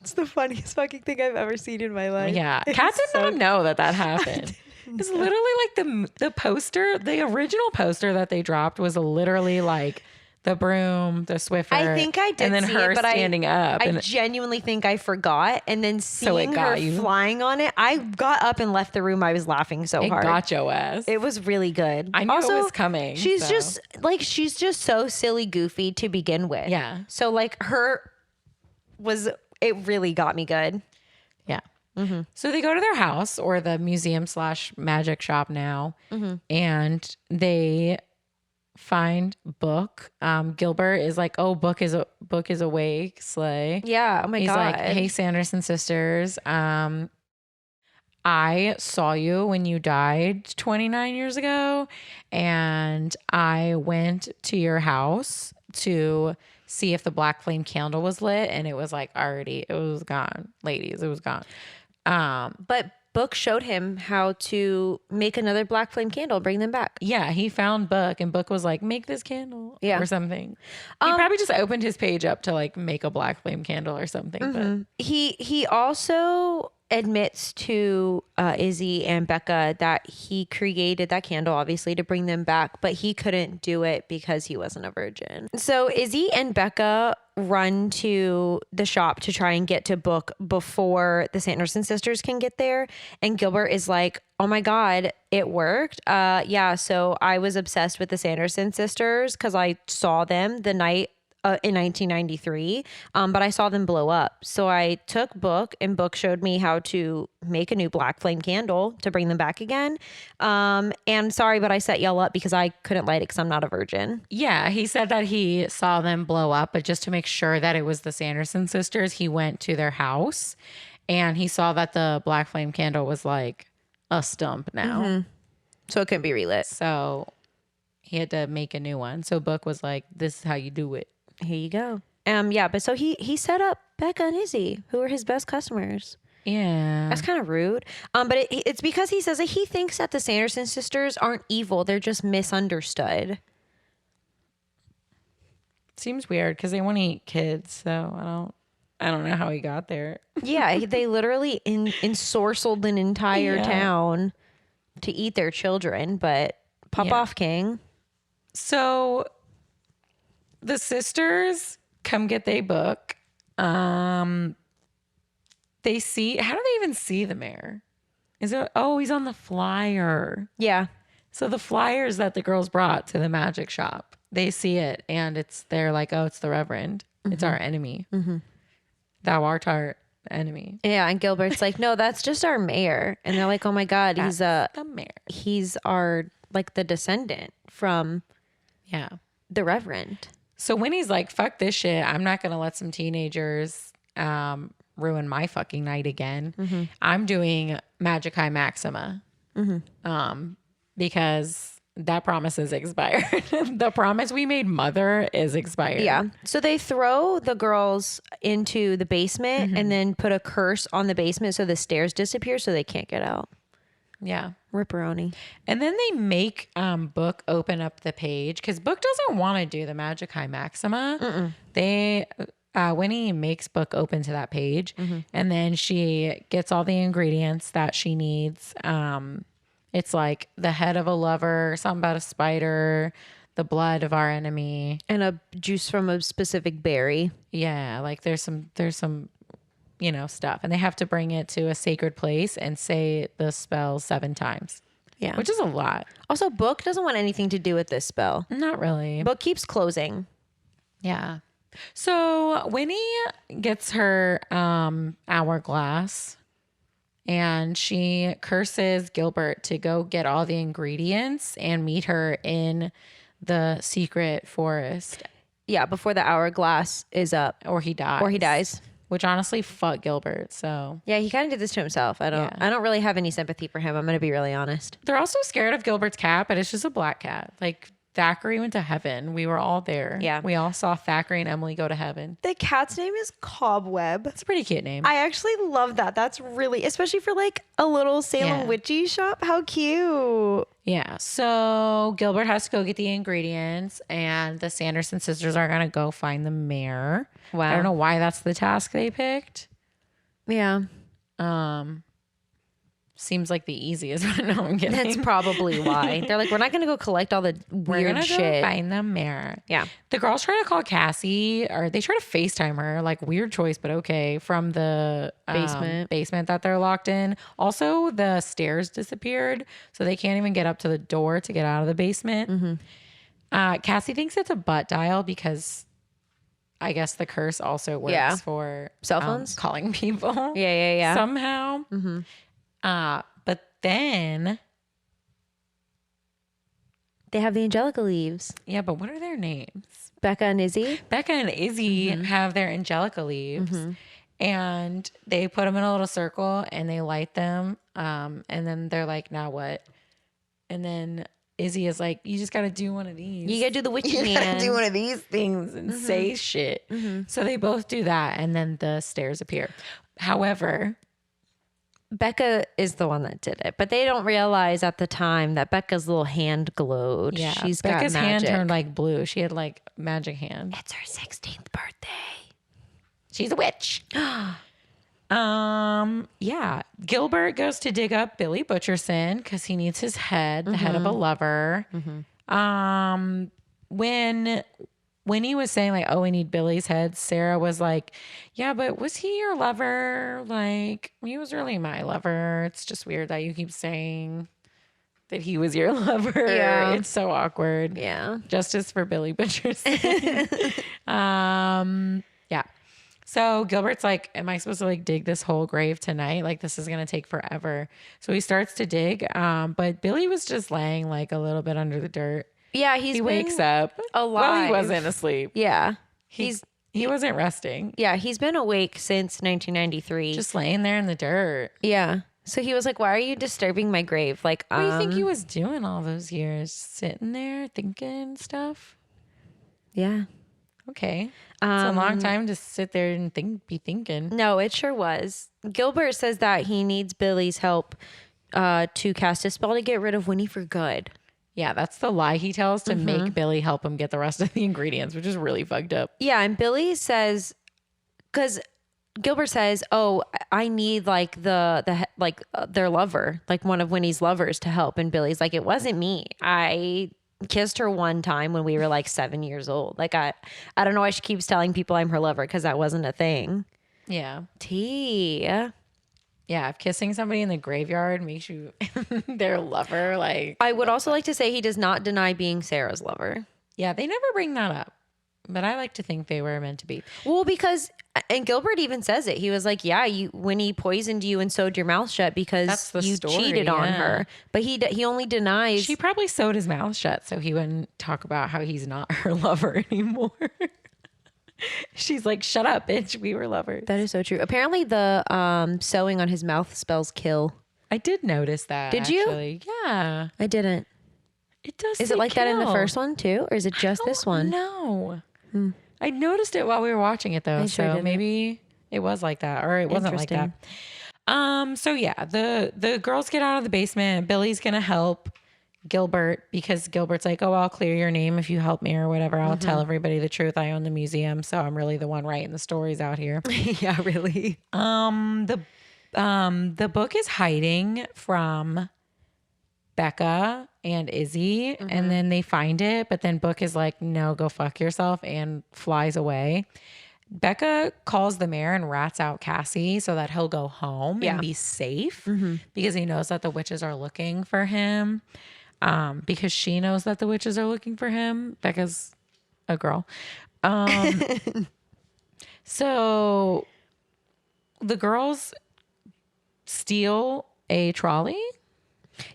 It's the funniest fucking thing I've ever seen in my life. Yeah. Kat did not know that happened. It's literally like the poster, the original poster that they dropped was literally like the broom, the Swiffer. I think I did, and then see her it, but standing up. I And genuinely think I forgot, and then seeing got her you. flying on it, I got up and left the room. I was laughing so it hard. got your ass. It was really good. I knew also, it was coming. She's so. she's just so silly, goofy to begin with. Yeah. So like it really got me good. Yeah. So they go to their house or the museum / magic shop now, and they find Book. Gilbert is like, oh, Book is awake. Slay. Yeah. Oh my He's God. like, hey, Sanderson sisters. I saw you when you died 29 years ago, and I went to your house to see if the black flame candle was lit, and it was like it was gone, ladies. It was gone. But Book showed him how to make another black flame candle, bring them back. Yeah, he found Book, and Book was like, make this candle or something. He probably just opened his page up to like make a black flame candle or something. But He also admits to Izzy and Becca that he created that candle, obviously, to bring them back, but he couldn't do it because he wasn't a virgin. So Izzy and Becca run to the shop to try and get to Book before the Sanderson sisters can get there. And Gilbert is like, oh my God, it worked. Yeah, so I was obsessed with the Sanderson sisters because I saw them the night in 1993, but I saw them blow up. So I took Book, and Book showed me how to make a new black flame candle to bring them back again. And sorry, but I set y'all up because I couldn't light it because I'm not a virgin. yeah, he said that he saw them blow up, but just to make sure that it was the Sanderson sisters, he went to their house and he saw that the black flame candle was like a stump now. So it couldn't be relit. So he had to make a new one. So Book was like, this is how you do it. Here you go. Yeah, but so he set up Becca and Izzy, who were his best customers. Yeah. That's kind of rude. But it's because he says that he thinks that the Sanderson sisters aren't evil. They're just misunderstood. Seems weird because they want to eat kids. So I don't know how he got there. Yeah, they literally ensorcelled an entire town to eat their children, but pop off, King. So the sisters come get their Book. They see, how do they even see the mayor? He's on the flyer. Yeah. So the flyers that the girls brought to the magic shop, they see it and they're like, oh, it's the Reverend. It's our enemy. Thou art our enemy. Yeah, and Gilbert's like, no, that's just our mayor. And they're like, oh my God, That's the mayor. He's our, like, the descendant from the Reverend. So Winnie's like, fuck this shit. I'm not going to let some teenagers ruin my fucking night again. I'm doing Magic High Maxima because that promise is expired. The promise we made Mother is expired. Yeah. So they throw the girls into the basement and then put a curse on the basement so the stairs disappear so they can't get out. Yeah. Ripperoni. And then they make Book open up the page because Book doesn't want to do the Magic High Maxima. Winnie makes Book open to that page and then she gets all the ingredients that she needs. It's like the head of a lover, something about a spider, the blood of our enemy, And a juice from a specific berry. yeah, like there's some stuff, and they have to bring it to a sacred place and say the spell 7 times. Yeah. Which is a lot. Also, Book doesn't want anything to do with this spell. Not really. Book keeps closing. Yeah. So Winnie gets her hourglass and she curses Gilbert to go get all the ingredients and meet her in the secret forest. Yeah, before the hourglass is up. Or he dies. Which honestly, fuck Gilbert. So yeah, he kind of did this to himself. I don't really have any sympathy for him. I'm going to be really honest. They're also scared of Gilbert's cat, but it's just a black cat. Like Thackeray went to heaven. We were all there. Yeah. We all saw Thackeray and Emily go to heaven. The cat's name is Cobweb. It's a pretty cute name. I actually love that. That's really, especially for like a little Salem witchy shop. How cute. Yeah. So Gilbert has to go get the ingredients, and the Sanderson sisters are going to go find the mayor. Wow. I don't know why that's the task they picked. Yeah. Seems like the easiest, but no, I'm kidding. That's probably why. They're like, we're not going to go collect all the weird shit. Go find the mayor. Yeah. The girls try to call Cassie, or they try to FaceTime her. Like, weird choice, but okay. From the basement that they're locked in. Also, the stairs disappeared, so they can't even get up to the door to get out of the basement. Mm-hmm. Cassie thinks it's a butt dial because I guess the curse also works for cell phones, calling people. Yeah. Somehow. Mm-hmm. But then they have the Angelica Leaves. Yeah, but what are their names? Becca and Izzy. Becca and Izzy have their Angelica Leaves, and they put them in a little circle and they light them. And then they're like, now what? And then Izzy is like, you just got to do one of these. You got to do the witchy You got to do one of these things and say shit. So they both do that, and then the stairs appear. However, Becca is the one that did it, but they don't realize at the time that Becca's little hand glowed. Yeah, Becca's got magic. Hand turned like blue. She had like magic hand. It's her 16th birthday. She's a witch. Yeah. Gilbert goes to dig up Billy Butcherson because he needs his head, the head of a lover. When he was saying like, oh, we need Billy's head, Sarah was like, yeah, but was he your lover? Like, he was really my lover. It's just weird that you keep saying that he was your lover. Yeah. It's so awkward. Yeah. Justice for Billy Butcherson. Yeah. So Gilbert's like, am I supposed to like dig this whole grave tonight? Like, this is going to take forever. So he starts to dig. But Billy was just laying like a little bit under the dirt. Yeah, he wakes up. Alive. Well, he wasn't asleep. Yeah. He wasn't resting. Yeah, he's been awake since 1993. Just laying there in the dirt. Yeah. So he was like, why are you disturbing my grave? Like, what do you think he was doing all those years? Sitting there thinking stuff? Yeah. Okay. It's a long time to sit there and be thinking. No, it sure was. Gilbert says that he needs Billy's help to cast a spell to get rid of Winnie for good. Yeah, that's the lie he tells to make Billy help him get the rest of the ingredients, which is really fucked up. Yeah, and Billy says, because Gilbert says, oh, I need like their lover, like one of Winnie's lovers to help. And Billy's like, it wasn't me. I kissed her one time when we were like 7 years old. Like, I don't know why she keeps telling people I'm her lover, because that wasn't a thing. Yeah. Yeah, if kissing somebody in the graveyard makes you their lover, like... I would also like to say he does not deny being Sarah's lover. Yeah, they never bring that up. But I like to think they were meant to be. Well, because... And Gilbert even says it. He was like, yeah, when he poisoned you and sewed your mouth shut because you cheated on her. But he only denies... She probably sewed his mouth shut so he wouldn't talk about how he's not her lover anymore. She's like, shut up, bitch. We were lovers. That is so true. Apparently the sewing on his mouth spells kill. I did notice that. Did you? Actually. Yeah. I didn't. It does. Is it like that in the first one too? Or is it just this one? No. I noticed it while we were watching it though. So maybe it was like that, or it wasn't like that. So yeah, the girls get out of the basement. Billy's gonna help Gilbert because Gilbert's like, oh, I'll clear your name if you help me or whatever. I'll tell everybody the truth. I own the museum, so I'm really the one writing the stories out here. Yeah, really. The book is hiding from Becca and Izzy, and then they find it, but then Book is like, no, go fuck yourself, and flies away. Becca calls the mayor and rats out Cassie so that he'll go home and be safe because he knows that the witches are looking for him. Because she knows that the witches are looking for him. Becca's a girl. So the girls steal a trolley.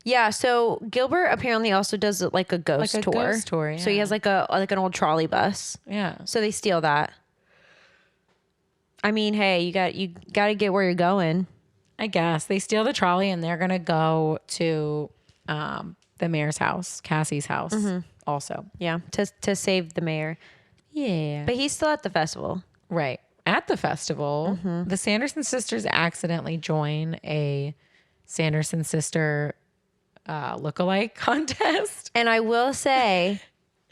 Yeah, so Gilbert apparently also does like a ghost Like a tour. ghost tour, So he yeah. has like an old trolley bus. Yeah. So they steal that. I mean, hey, you got to get where you're going. I guess they steal the trolley and they're gonna go to the mayor's house, Cassie's house, also. Yeah, to save the mayor. Yeah. But he's still at the festival. Right. At the festival, the Sanderson sisters accidentally join a Sanderson sister lookalike contest. And I will say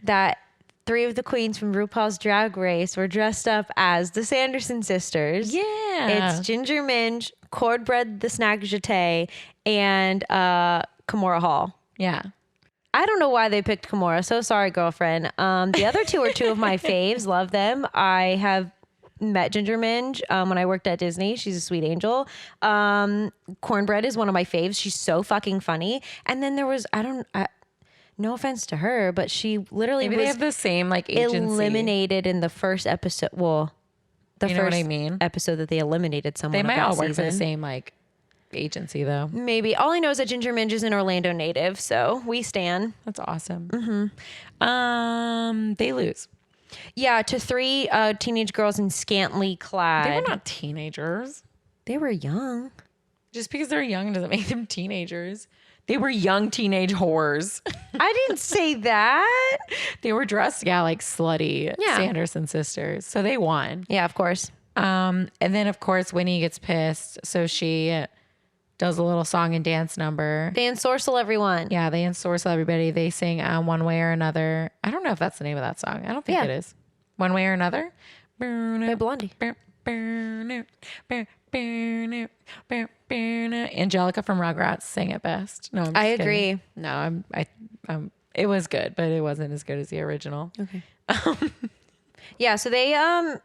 that 3 of the queens from RuPaul's Drag Race were dressed up as the Sanderson sisters. Yeah. It's Ginger Minge, Cornbread the Snack Jeté, and Kimora Hall. Yeah. I don't know why they picked Kimora. So sorry, girlfriend. The other 2 are 2 of my faves. Love them. I have met Ginger Minge when I worked at Disney. She's a sweet angel. Cornbread is one of my faves. She's so fucking funny. And then there was, no offense to her, but she literally Maybe was they have the same like agency. eliminated in the first episode. Well, the You know first what I mean? episode that they eliminated someone. They of might that all work for the season. same like agency though. Maybe. All I know is that Ginger Minge is an Orlando native, so we stan. That's awesome. They lose. Yeah, to 3 teenage girls in scantily clad. They were not teenagers. They were young. Just because they're young doesn't make them teenagers. They were young teenage whores. I didn't say that. They were dressed, like slutty Sanderson sisters. So they won. Yeah, of course. And then of course Winnie gets pissed, so she does a little song and dance number. They ensorcel everyone. Yeah, they ensorcel everybody. They sing One Way or Another. I don't know if that's the name of that song. I don't think it is. One Way or Another? By Blondie. Angelica from Rugrats sang it best. No, I agree. No, it was good, but it wasn't as good as the original. Okay. Yeah, so they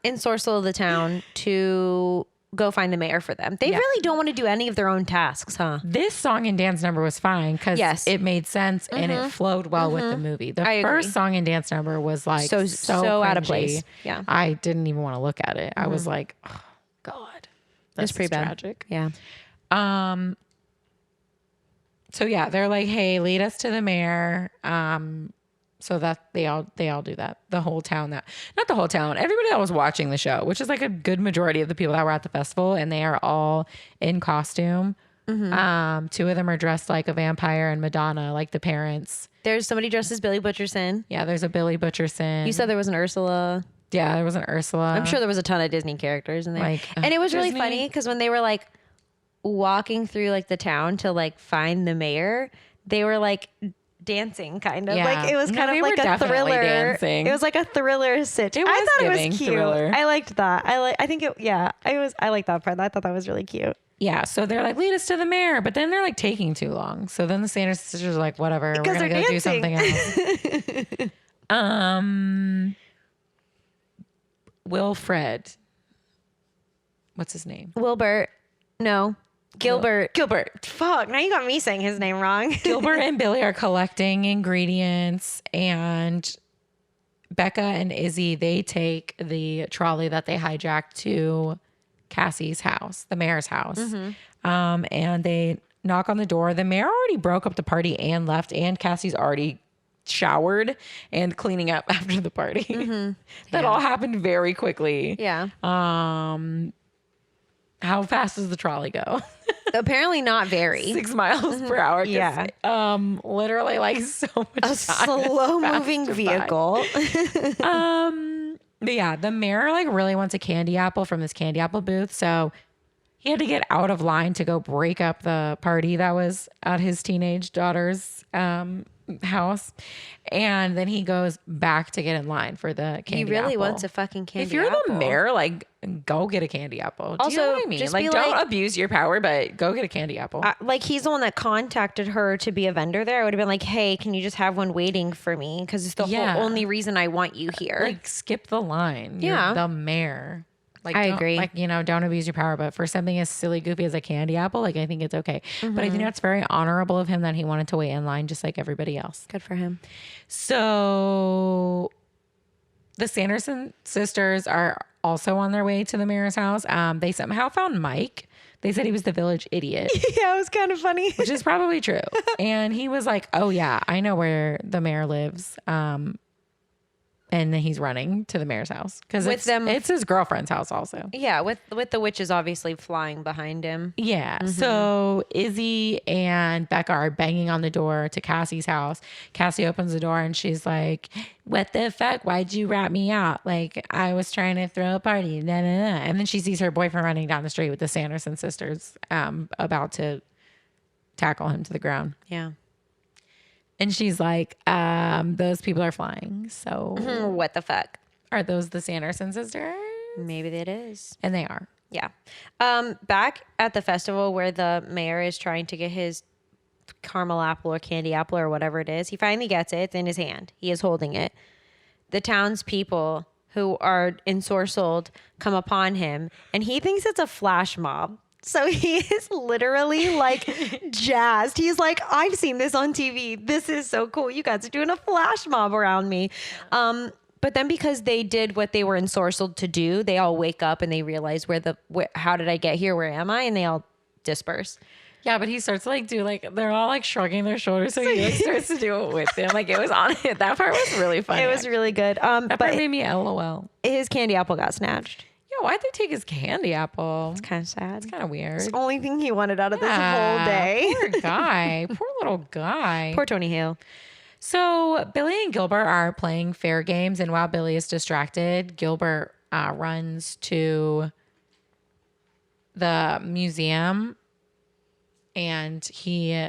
ensorcel the town to go find the mayor for them. They really don't want to do any of their own tasks, huh? This song and dance number was fine because it made sense and it flowed well with the movie. The first song and dance number was like so out of cringy. place. Yeah. I didn't even want to look at it. I was like, oh, God, that's pretty bad. tragic. Yeah. So yeah, they're like, hey, lead us to the mayor. So that they all do that. The whole town not the whole town, everybody that was watching the show, which is like a good majority of the people that were at the festival, and they are all in costume. 2 of them are dressed like a vampire and Madonna, like the parents. There's somebody dressed as Billy Butcherson. Yeah, there's a Billy Butcherson. You said there was an Ursula. Yeah, there was an Ursula. I'm sure there was a ton of Disney characters in there. Like, and it was really Disney. funny because when they were like walking through like the town to like find the mayor, they were like dancing kind of. Yeah. Like it was No, kind they of were like a definitely thriller. dancing. It was like a thriller situation. It was I thought it giving was cute. thriller. I liked that. I liked that part. I thought that was really cute. Yeah, so they're like, lead us to the mayor, but then they're like taking too long. So then the Sanderson sisters are like, whatever, we're gonna go do something else. Wilfred, what's his name? Wilbert. No. Gilbert. Gilbert. Fuck. Now you got me saying his name wrong. Gilbert and Billy are collecting ingredients, and Becca and Izzy, they take the trolley that they hijacked to Cassie's house, the mayor's house. And they knock on the door. The mayor already broke up the party and left, and Cassie's already showered and cleaning up after the party. That all happened very quickly. Yeah. How fast does the trolley go? Apparently not very. 6 miles per hour. Yeah. Literally like so much A time slow moving passed by. vehicle. But yeah, the mayor like really wants a candy apple from this candy apple booth. So he had to get out of line to go break up the party that was at his teenage daughter's house. And then he goes back to get in line for the candy He really apple. wants a fucking candy If you're apple. the mayor, like go get a candy apple. Do you know Also, what I mean? just Like be don't like- abuse your power, but go get a candy apple. Like he's the one that contacted her to be a vendor there. I would have been like, hey, can you just have one waiting for me? Because it's the whole only reason I want you here. Like skip the line. Yeah. You're the mayor. Like I don't- agree. Like, don't abuse your power. But for something as silly, goofy as a candy apple, like I think it's okay. But I think that's very honorable of him that he wanted to wait in line just like everybody else. Good for him. So the Sanderson sisters are also on their way to the mayor's house. They somehow found Mike. They said he was the village idiot. Yeah, it was kind of funny. Which is probably true. And he was like, oh yeah, I know where the mayor lives. And then he's running to the mayor's house because it's his girlfriend's house also. Yeah, with the witches obviously flying behind him. Yeah. Mm-hmm. So Izzy and Becca are banging on the door to Cassie's house. Cassie opens the door and she's like, what the fuck? Why'd you rat me out? Like, I was trying to throw a party. Nah, nah, nah. And then she sees her boyfriend running down the street with the Sanderson sisters about to tackle him to the ground. Yeah. And she's like, those people are flying. So what the fuck? Are those the Sanderson sisters? Maybe it is. And they are. Yeah. Back at the festival where the mayor is trying to get his caramel apple or candy apple or whatever it is, he finally gets it. It's in his hand. He is holding it. The townspeople who are ensorcelled come upon him, and he thinks it's a flash mob. So he is literally like jazzed. He's like, I've seen this on TV. This is so cool. You guys are doing a flash mob around me. But then because they did what they were ensorcelled to do, they all wake up and they realize how did I get here? Where am I? And they all disperse. Yeah, but he starts to like do like, they're all like shrugging their shoulders. So he like starts to do it with them. Like it was on it. That part was really funny. It was really good. That part made me LOL. His candy apple got snatched. Yeah, why'd they take his candy apple? It's kind of sad. It's kind of weird. It's the only thing he wanted out of this whole day. Poor guy. Poor little guy. Poor Tony Hale. So Billy and Gilbert are playing fair games, and while Billy is distracted, Gilbert runs to the museum, and he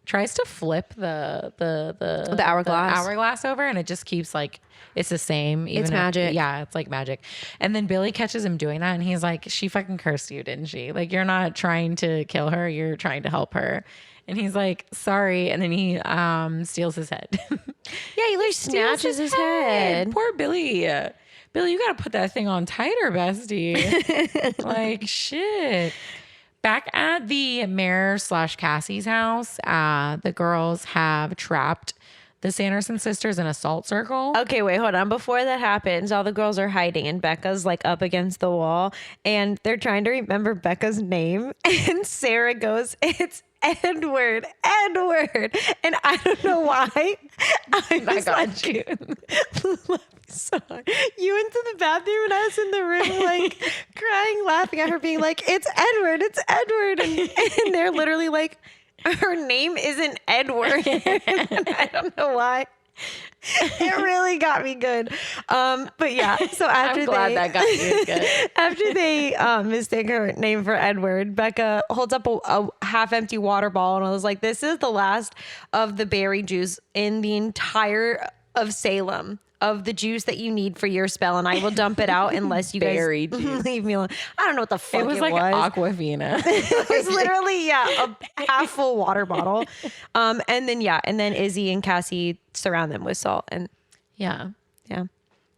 tries to flip the hourglass over, and it just keeps like it's the same. It's magic. Yeah, it's like magic. And then Billy catches him doing that, and he's like, "She fucking cursed you, didn't she? Like you're not trying to kill her, you're trying to help her." And he's like, "Sorry," and then he steals his head. Yeah, he like snatches his head. Poor Billy. Billy, you gotta put that thing on tighter, bestie. Like shit. Back at the mayor / Cassie's house, the girls have trapped the Sanderson sisters in a salt circle. Okay, wait, hold on. Before that happens, all the girls are hiding and Becca's like up against the wall and they're trying to remember Becca's name. And Sarah goes, "It's Edward. And I don't know why. I got you. So you went to the bathroom and I was in the room like crying, laughing at her, being like, it's Edward. And they're literally like, her name isn't Edward. I don't know why. It really got me good. But yeah, so after I'm glad that got you good. After they mistake her name for Edward, Becca holds up a half-empty water bottle and was like, "This is the last of the berry juice in the entire of Salem, of the juice that you need for your spell, and I will dump it out unless you guys leave me alone." I don't know what the fuck it was. Like Aquafina. It was literally, a half full water bottle. And then Izzy and Cassie surround them with salt. And yeah.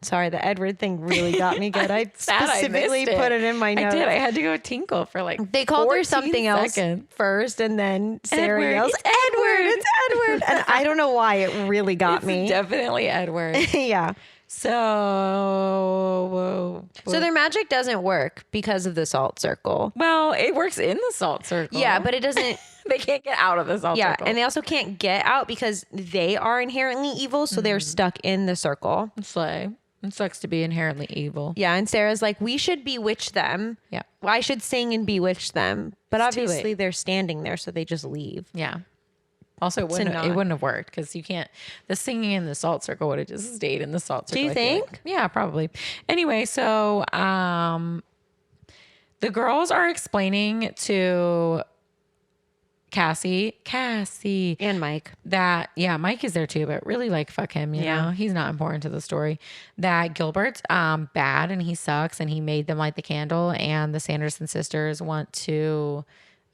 Sorry, the Edward thing really got me good. I specifically put it in my notes. I did. I had to go tinkle for like they called her something else first, and then Sarah yells, It's Edward. And I don't know why it really got me. Definitely Edward. Yeah. So their magic doesn't work because of the salt circle. Well, it works in the salt circle. Yeah, but it doesn't. They can't get out of the salt circle. Yeah, and they also can't get out because they are inherently evil, so they're stuck in the circle. Slay. It sucks to be inherently evil. Yeah, and Sarah's like, we should bewitch them. Yeah. I should sing and bewitch them. But obviously they're standing there, so they just leave. Yeah. Also, it wouldn't have worked because you can't. The singing in the salt circle would have just stayed in the salt circle. Do you think? Yeah, probably. Anyway, so the girls are explaining to Cassie and Mike that Mike is there too, but really like fuck him, you know, he's not important to the story. That Gilbert's bad and he sucks and he made them light the candle, and the Sanderson sisters want to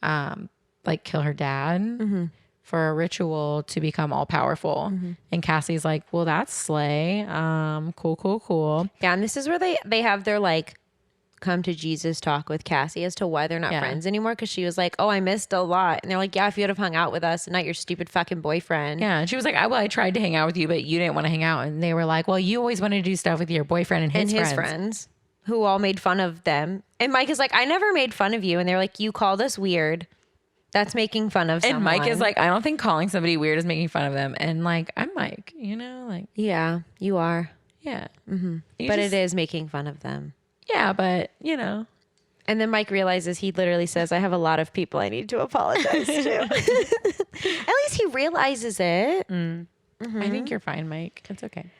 like kill her dad for a ritual to become all powerful. And Cassie's like, well, that's slay. Cool. Yeah, and this is where they have their like come to Jesus talk with Cassie as to why they're not Yeah. friends anymore. Cause she was like, oh, I missed a lot. And they're like, yeah, if you would have hung out with us and not your stupid fucking boyfriend. Yeah. And she was like, well, I tried to hang out with you, but you didn't want to hang out. And they were like, well, you always wanted to do stuff with your boyfriend and his friends who all made fun of them. And Mike is like, I never made fun of you. And they're like, you called us weird. That's making fun of someone. And Mike is like, I don't think calling somebody weird is making fun of them. And like, I'm Mike, you know, like. Yeah, you are. Yeah. Mm-hmm. But it is making fun of them. Yeah, but you know. And then Mike realizes, he literally says, I have a lot of people I need to apologize to. At least he realizes it. Mm-hmm. I think you're fine, Mike. It's okay.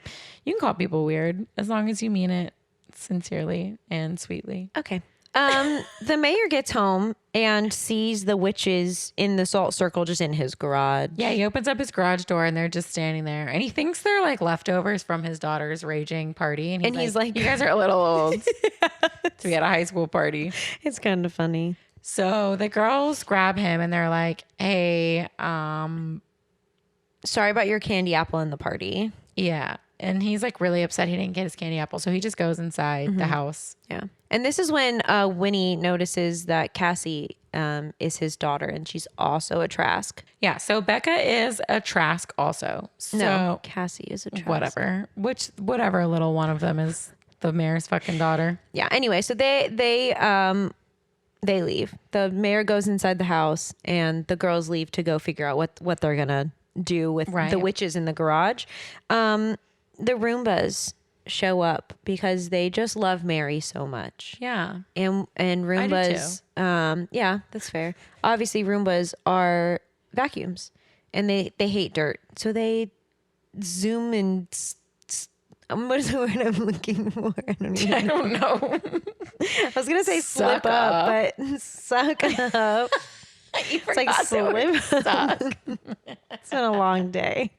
You can call people weird as long as you mean it sincerely and sweetly. Okay. The mayor gets home and sees the witches in the salt circle just in his garage. Yeah, he opens up his garage door and they're just standing there. And he thinks they're like leftovers from his daughter's raging party. And he's like, you guys are a little old to be at a high school party. It's kind of funny. So the girls grab him and they're like, hey, sorry about your candy apple in the party. Yeah. And he's like really upset he didn't get his candy apple. So he just goes inside the house. Yeah. And this is when Winnie notices that Cassie is his daughter and she's also a Trask. Yeah. So Becca is a Trask also. So no, Cassie is a Trask. Whatever little one of them is the mayor's fucking daughter. Yeah. Anyway, so they leave. The mayor goes inside the house and the girls leave to go figure out what they're going to do with the witches in the garage. The Roombas show up because they just love Mary so much. Yeah. And Roombas, yeah, that's fair. Obviously Roombas are vacuums and they hate dirt. So they zoom and what is the word I'm looking for? I don't know. I was going to say slip up, but suck up. It's like slip up. It's been a long day.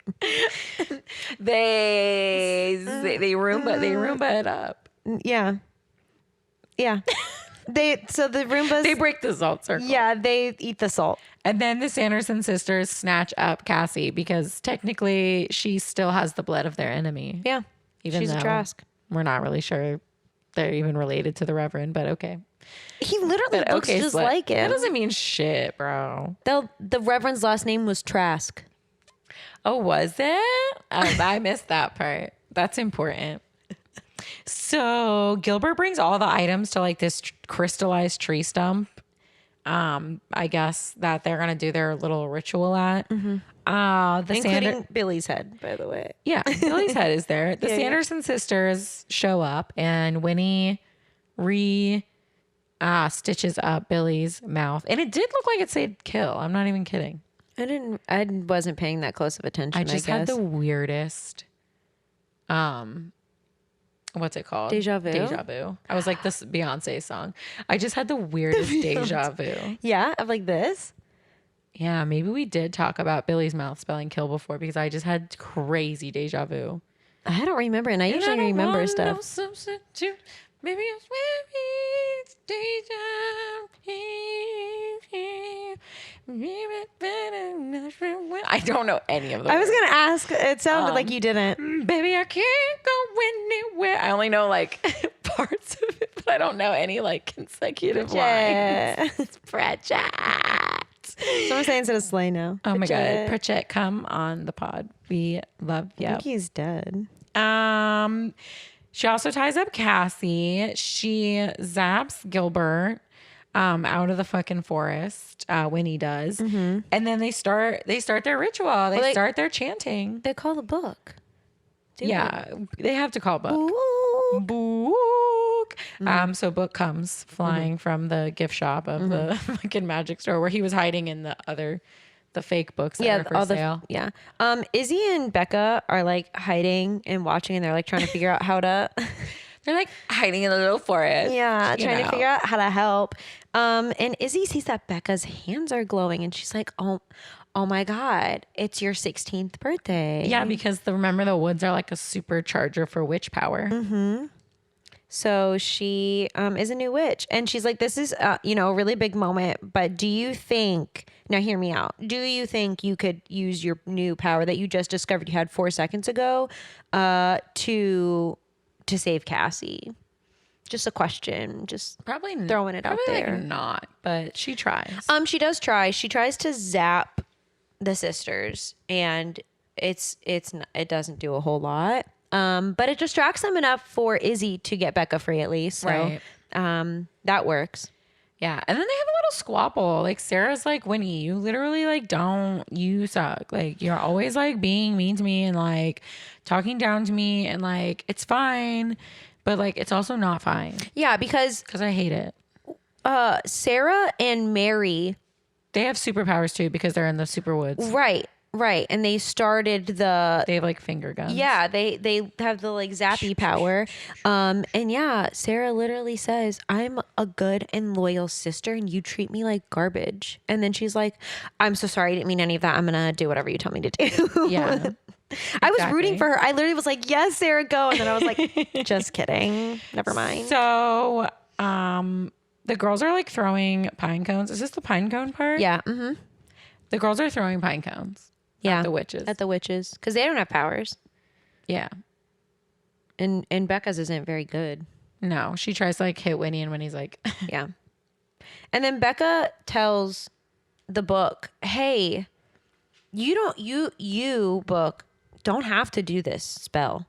They Roomba it up. Yeah. So the Roombas, they break the salt circle. Yeah, they eat the salt. And then the Sanderson sisters snatch up Cassie because technically she still has the blood of their enemy. Yeah. Even she's though a Trask. We're not really sure they're even related to the Reverend, but okay. He literally looks just like him. That doesn't mean shit, bro. The Reverend's last name was Trask. Oh, was it? I missed that part. That's important. So Gilbert brings all the items to like this crystallized tree stump. I guess that they're gonna do their little ritual at. Mm-hmm. Including Billy's head, by the way. Yeah, Billy's head is there. The Sanderson sisters show up, and Winnie stitches up Billy's mouth, and it did look like it said "kill." I'm not even kidding. I wasn't paying that close of attention. I just had the weirdest. What's it called? Deja vu. I was like, this Beyonce song. I just had the weirdest deja vu. Yeah, of like this. Yeah, maybe we did talk about Billy's mouth spelling kill before because I just had crazy deja vu. I don't remember, and I usually remember stuff. No substitute. Maybe it's deja vu. I don't know any of them. I was gonna ask. It sounded like you didn't. Baby, I can't go anywhere. I only know like parts of it, but I don't know any like consecutive lines. Pritchett. Someone saying instead of Slay now. Oh my God, Pritchett, come on the pod. We love you. I think he's dead. She also ties up Cassie. She zaps Gilbert out of the fucking forest. Winnie does. Mm-hmm. And then they start their ritual. They start their chanting. They call the book. They have to call book. Book. Mm-hmm. So book comes flying from the gift shop of the fucking magic store where he was hiding in the fake books that are for sale. Izzy and Becca are like hiding and watching, and they're like trying to figure out how to. They're like hiding in the little forest. Yeah, trying to figure out how to help. And Izzy sees that Becca's hands are glowing, and she's like, "Oh my God, it's your 16th birthday." Yeah, because remember the woods are like a supercharger for witch power. Mm-hmm. So she is a new witch, and she's like, "This is a really big moment. But do you think? Now, hear me out. Do you think you could use your new power that you just discovered you had 4 seconds ago, to save Cassie?" Just a question. Just Probably throwing it out there. Like not, but she tries. She does try. She tries to zap the sisters, and it doesn't do a whole lot. But it distracts them enough for Izzy to get Becca free at least. So Right. That works. Yeah. And then they have a little squabble. Like Sarah's like, Winnie, you literally like you suck. Like you're always like being mean to me and like talking down to me and like it's fine, but like it's also not fine. Yeah, because I hate it. Sarah and Mary, they have superpowers too because they're in the super woods. Right. And they started they have like finger guns. Yeah, they have the like zappy power. And yeah, Sarah literally says, "I'm a good and loyal sister and you treat me like garbage." And then she's like, "I'm so sorry, I didn't mean any of that. I'm going to do whatever you tell me to do." Yeah. I was rooting for her. I literally was like, "Yes, Sarah, go." And then I was like, "Just kidding. Never mind." So, the girls are like throwing pine cones. Is this the pine cone part? Yeah. Mm-hmm. The girls are throwing pine cones. Yeah. At the witches. Because they don't have powers. Yeah. And Becca's isn't very good. No, she tries to like hit Winnie and Winnie's like, yeah. And then Becca tells the book, "Hey, you book don't have to do this spell.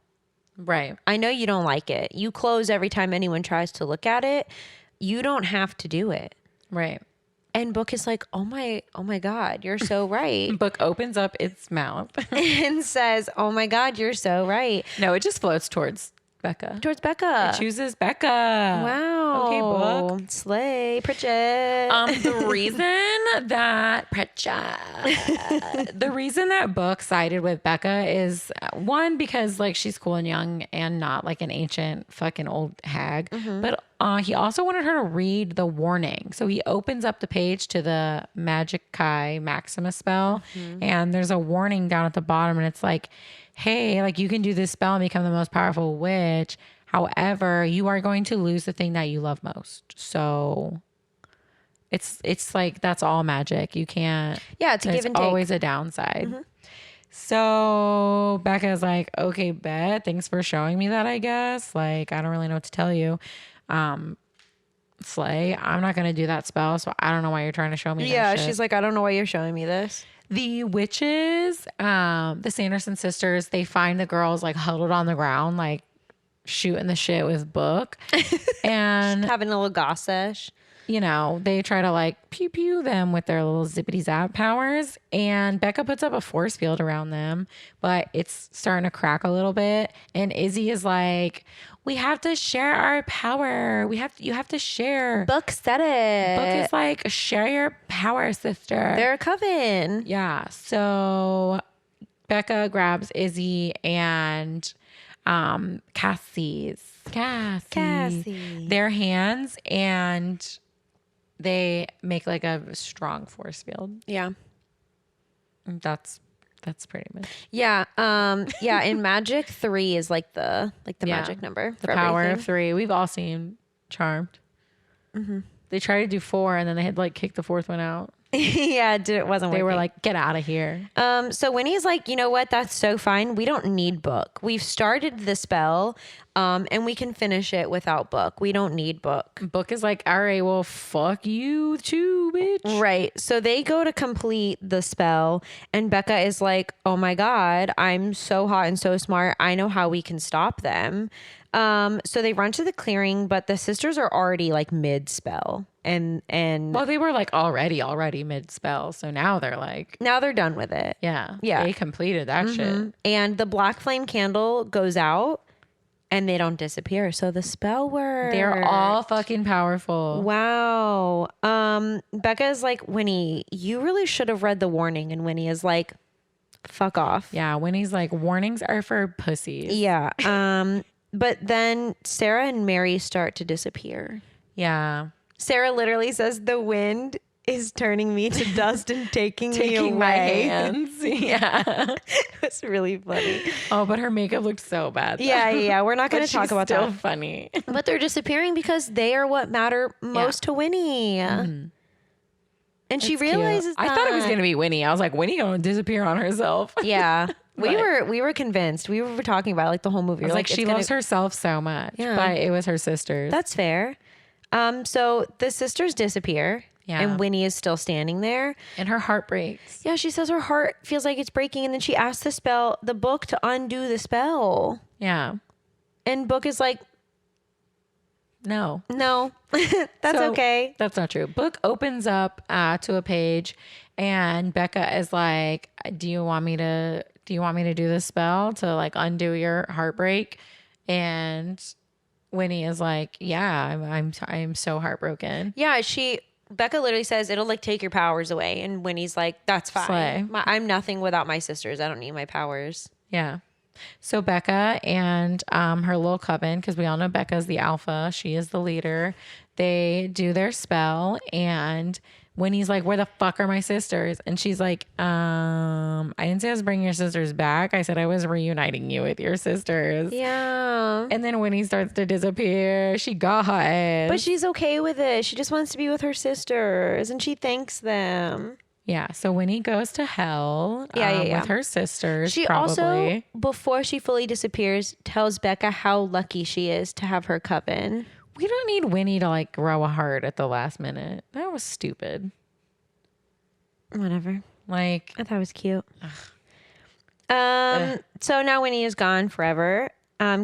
Right. I know you don't like it. You close every time anyone tries to look at it. You don't have to do it." Right. And Book is like, oh my God, you're so right. Book opens up its mouth and says, "Oh my God, you're so right." No, it just floats towards Becca. Towards Becca. It chooses Becca. Wow. Okay, Book. Slay, Pritchett. The reason that Book sided with Becca is one, because like she's cool and young and not like an ancient fucking old hag. Mm-hmm. But he also wanted her to read the warning. So he opens up the page to the Magicae Maximus spell. Mm-hmm. And there's a warning down at the bottom. And it's like, hey, like you can do this spell and become the most powerful witch. However, you are going to lose the thing that you love most. So it's like that's all magic. You can't. Yeah, it's a give and take. Always a downside. Mm-hmm. So Becca's like, okay, bet. Thanks for showing me that, I guess. Like, I don't really know what to tell you. Slay, I'm not going to do that spell. So I don't know why you're trying to show me that Yeah, shit. she's like, I don't know why you're showing me this. The witches, the Sanderson sisters, they find the girls like huddled on the ground, like shooting the shit with Book and having a little gossish. You know, they try to like pew pew them with their little zippity zap powers, and Becca puts up a force field around them, but it's starting to crack a little bit. And Izzy is like, "We have to share our power. You have to share." Book said it. Book is like, "Share your power, sister." They're a coven. Yeah. So Becca grabs Izzy and Cassie their hands, and they make like a strong force field. Yeah. That's pretty much. Yeah. Yeah. In Magic, 3 is like the magic number. The power of 3. We've all seen Charmed. Mm-hmm. They tried to do 4 and then they had like kick the 4th one out. Yeah, it wasn't working. They were like, "Get out of here." So Winnie's like, "You know what? That's so fine. We don't need Book. We've started the spell, and we can finish it without Book. We don't need Book." Book is like, "All right, well, fuck you too, bitch." Right. So they go to complete the spell, and Becca is like, "Oh my God, I'm so hot and so smart. I know how we can stop them." So they run to the clearing, but the sisters are already like mid spell. And well, they were like already mid spell. So now they're like, now they're done with it. Yeah. Yeah. They completed that shit. And the black flame candle goes out and they don't disappear. So the spell works. They're all fucking powerful. Wow. Becca is like, "Winnie, you really should have read the warning." And Winnie is like, "Fuck off." Yeah. Winnie's like, "Warnings are for pussies." Yeah. But then Sarah and Mary start to disappear. Yeah. Sarah literally says, "The wind is turning me to dust and taking me away." My hands. Yeah. It's really funny. Oh, but her makeup looked so bad. Though. Yeah. We're not going to talk about that. Still funny. But they're disappearing because they are what matter most to Winnie. Mm-hmm. And she realizes that. I thought it was going to be Winnie. I was like, Winnie going to disappear on herself. Yeah. We were convinced. We were talking about it, like the whole movie. I was We're like, she loves herself so much. Yeah. But it was her sisters. That's fair. So the sisters disappear. Yeah. And Winnie is still standing there. And her heart breaks. Yeah, she says her heart feels like it's breaking. And then she asks the book to undo the spell. Yeah. And Book is like, no, that's okay. That's not true. Book opens up to a page, and Becca is like, do you want me to do this spell to like undo your heartbreak? And Winnie is like, yeah, I'm so heartbroken. Yeah, Becca literally says it'll like take your powers away. And Winnie's like, that's fine. Slay. I'm nothing without my sisters. I don't need my powers. Yeah. So Becca and her little coven, because we all know Becca's the alpha, she is the leader. They do their spell, and Winnie's like, "Where the fuck are my sisters?" And she's like, "I didn't say I was bringing your sisters back. I said I was reuniting you with your sisters." Yeah. And then Winnie starts to disappear. She got hot ass. But she's okay with it. She just wants to be with her sisters, and she thanks them. Yeah, so Winnie goes to hell with her sisters. She probably. also, before she fully disappears, tells Becca how lucky she is to have her coven. We don't need Winnie to like grow a heart at the last minute. That was stupid. Whatever. Like, I thought it was cute. So now Winnie is gone forever.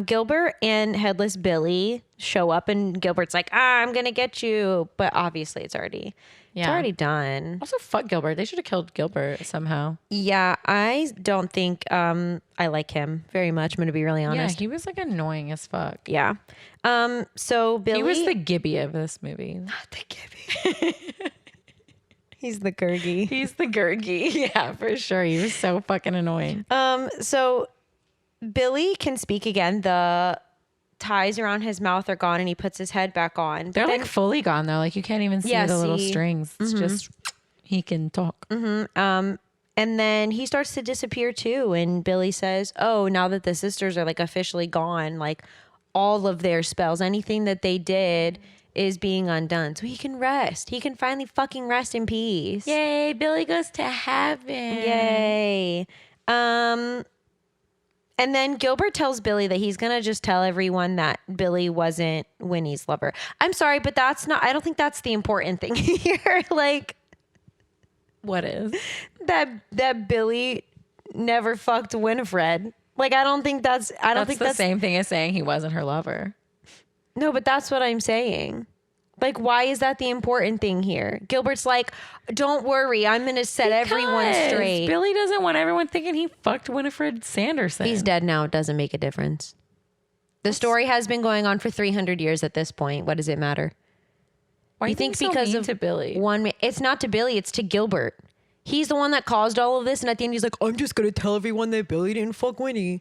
Gilbert and Headless Billy show up, and Gilbert's like, I'm going to get you. But obviously it's already done. Also, fuck Gilbert. They should have killed Gilbert somehow. Yeah, I don't think I like him very much. I'm going to be really honest. Yeah, he was like annoying as fuck. Yeah. So Billy... He was the Gibby of this movie. Not the Gibby. He's the Gurgi. He's the Gurgi. Yeah, for sure. He was so fucking annoying. So Billy can speak again. The ties around his mouth are gone, and he puts his head back on. They're like fully gone though. Like you can't even see the little strings. It's just he can talk. And then he starts to disappear too. And Billy says, "Oh, now that the sisters are like officially gone, like all of their spells, anything that they did is being undone. So he can rest. He can finally fucking rest in peace." Yay! Billy goes to heaven. Yay! And then Gilbert tells Billy that he's going to just tell everyone that Billy wasn't Winnie's lover. I'm sorry, but I don't think that's the important thing here. Like, what is? That Billy never fucked Winifred. Like, I don't think that's the same thing as saying he wasn't her lover. No, but that's what I'm saying. Like, why is that the important thing here? Gilbert's like, don't worry, I'm going to set everyone straight. Billy doesn't want everyone thinking he fucked Winifred Sanderson. He's dead now. It doesn't make a difference. The story has been going on for 300 years at this point. What does it matter? Why do you think because so mean to Billy? It's not to Billy, it's to Gilbert. He's the one that caused all of this, and at the end he's like, I'm just going to tell everyone that Billy didn't fuck Winnie.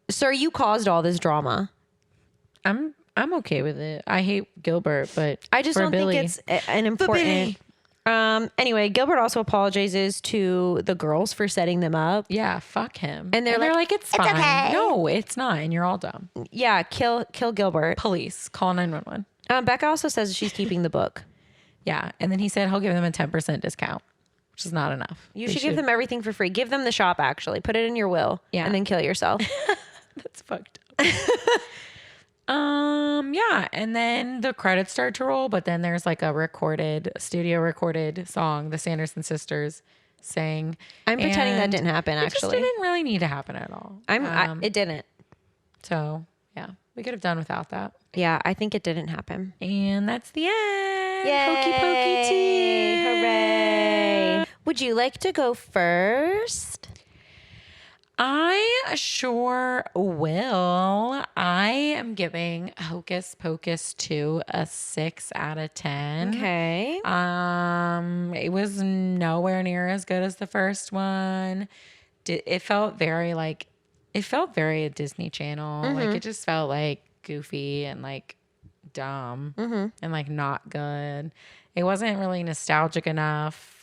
Sir, you caused all this drama. I'm okay with it. I hate Gilbert, but I just don't think it's an important. Anyway, Gilbert also apologizes to the girls for setting them up. Yeah, fuck him. And they're like, it's fine. Okay. No, it's not. And you're all dumb. Yeah, kill Gilbert. Police, call 911. Becca also says she's keeping the book. Yeah, and then he said he'll give them a 10% discount, which is not enough. You should give them everything for free. Give them the shop, actually. Put it in your will. Yeah. And then kill yourself. That's fucked up. Yeah, and then the credits start to roll, but then there's like a studio recorded song the Sanderson sisters sang. I'm pretending that didn't happen, actually. It just didn't really need to happen at all. It didn't. So, yeah, we could have done without that. Yeah, I think it didn't happen. And that's the end. Yay! Hokey Pokey 2. Hooray! Would you like to go first? I sure will. I am giving Hocus Pocus 2 a 6 out of 10. Okay. It was nowhere near as good as the first one. It felt very a Disney Channel. Mm-hmm. Like it just felt like goofy and like dumb and like not good. It wasn't really nostalgic enough.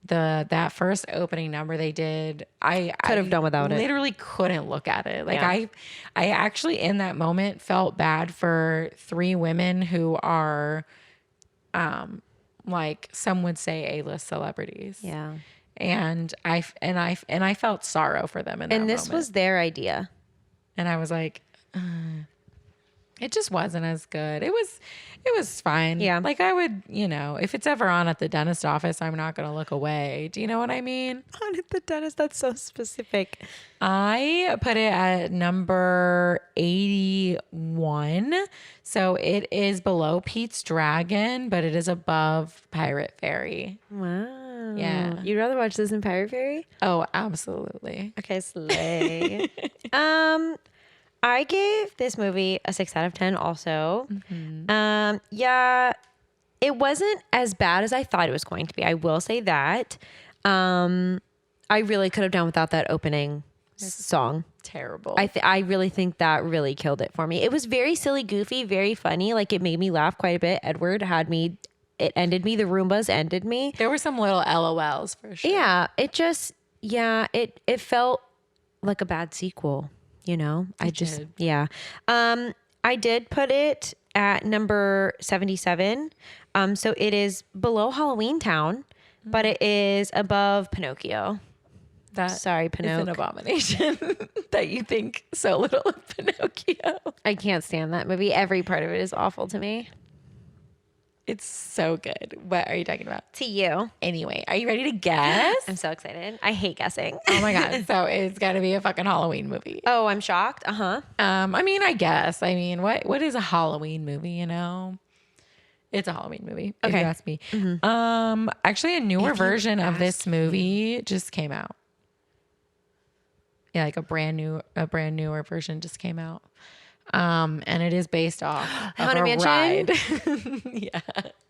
That first opening number they did, I could have done without it. Literally couldn't look at it. Like yeah. I actually in that moment felt bad for 3 women who are like some would say A-list celebrities. Yeah. And I felt sorrow for them in that And this moment. was their idea. And I was like, it just wasn't as good. It was fine. Yeah. Like I would, if it's ever on at the dentist office, I'm not going to look away. Do you know what I mean? On at the dentist, that's so specific. I put it at number 81. So it is below Pete's Dragon, but it is above Pirate Fairy. Wow. Yeah. You'd rather watch this than Pirate Fairy? Oh, absolutely. Okay, slay. I gave this movie a 6 out of 10 also. Yeah, it wasn't as bad as I thought it was going to be. I will say that. I really could have done without that opening song. Terrible. I really think that really killed it for me. It was very silly, goofy, very funny. Like it made me laugh quite a bit. Edward it ended me. The Roombas ended me. There were some little LOLs for sure. Yeah, it felt like a bad sequel. I did put it at number 77. So it is below Halloween Town, but it is above Pinocchio. Sorry, Pinocchio. It's an abomination that you think so little of Pinocchio. I can't stand that movie. Every part of it is awful to me. It's so good. What are you talking about? To you. Anyway, are you ready to guess? I'm so excited. I hate guessing. Oh my God. So it's got to be a fucking Halloween movie. Oh, I'm shocked. Uh-huh. I guess. What is a Halloween movie, It's a Halloween movie, if you ask me. Mm-hmm. Actually, a newer version of this movie just came out. Yeah, like a brand newer version just came out. And it is based off of Haunted a Mansion? ride. Yeah.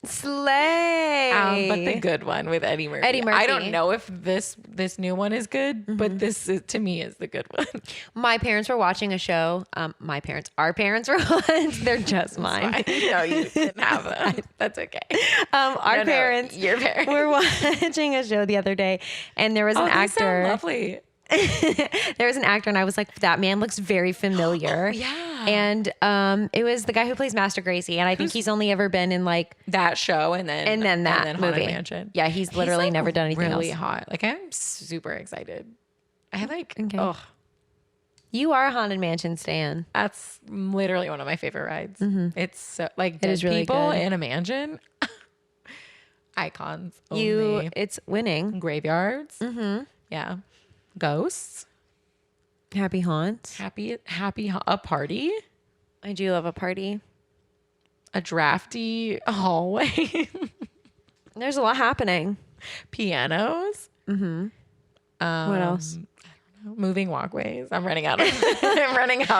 Slay. But the good one with Eddie Murphy. Eddie Murphy. I don't know if this new one is good, but this to me is the good one. My parents were watching a show. Our parents were watching. They're just mine. No, you didn't have that. That's okay. Your parents were watching a show the other day, and there was an actor. They sound lovely. There was an actor, and I was like, that man looks very familiar. Yeah. And it was the guy who plays Master Gracie, and I think he's only ever been in like that show and then that Haunted movie. Mansion. Yeah, he's literally never done anything really else. hot. Like I'm super excited. Okay. Oh, You are a Haunted Mansion stan. that's literally one of my favorite rides. It's so like dead is really people good. in a mansion. Icons. Only. It's winning. Graveyards. Yeah. Ghosts. Happy haunts. Happy a party. I do love a party. A drafty hallway. There's a lot happening. Pianos. What else? Moving walkways. I'm running out of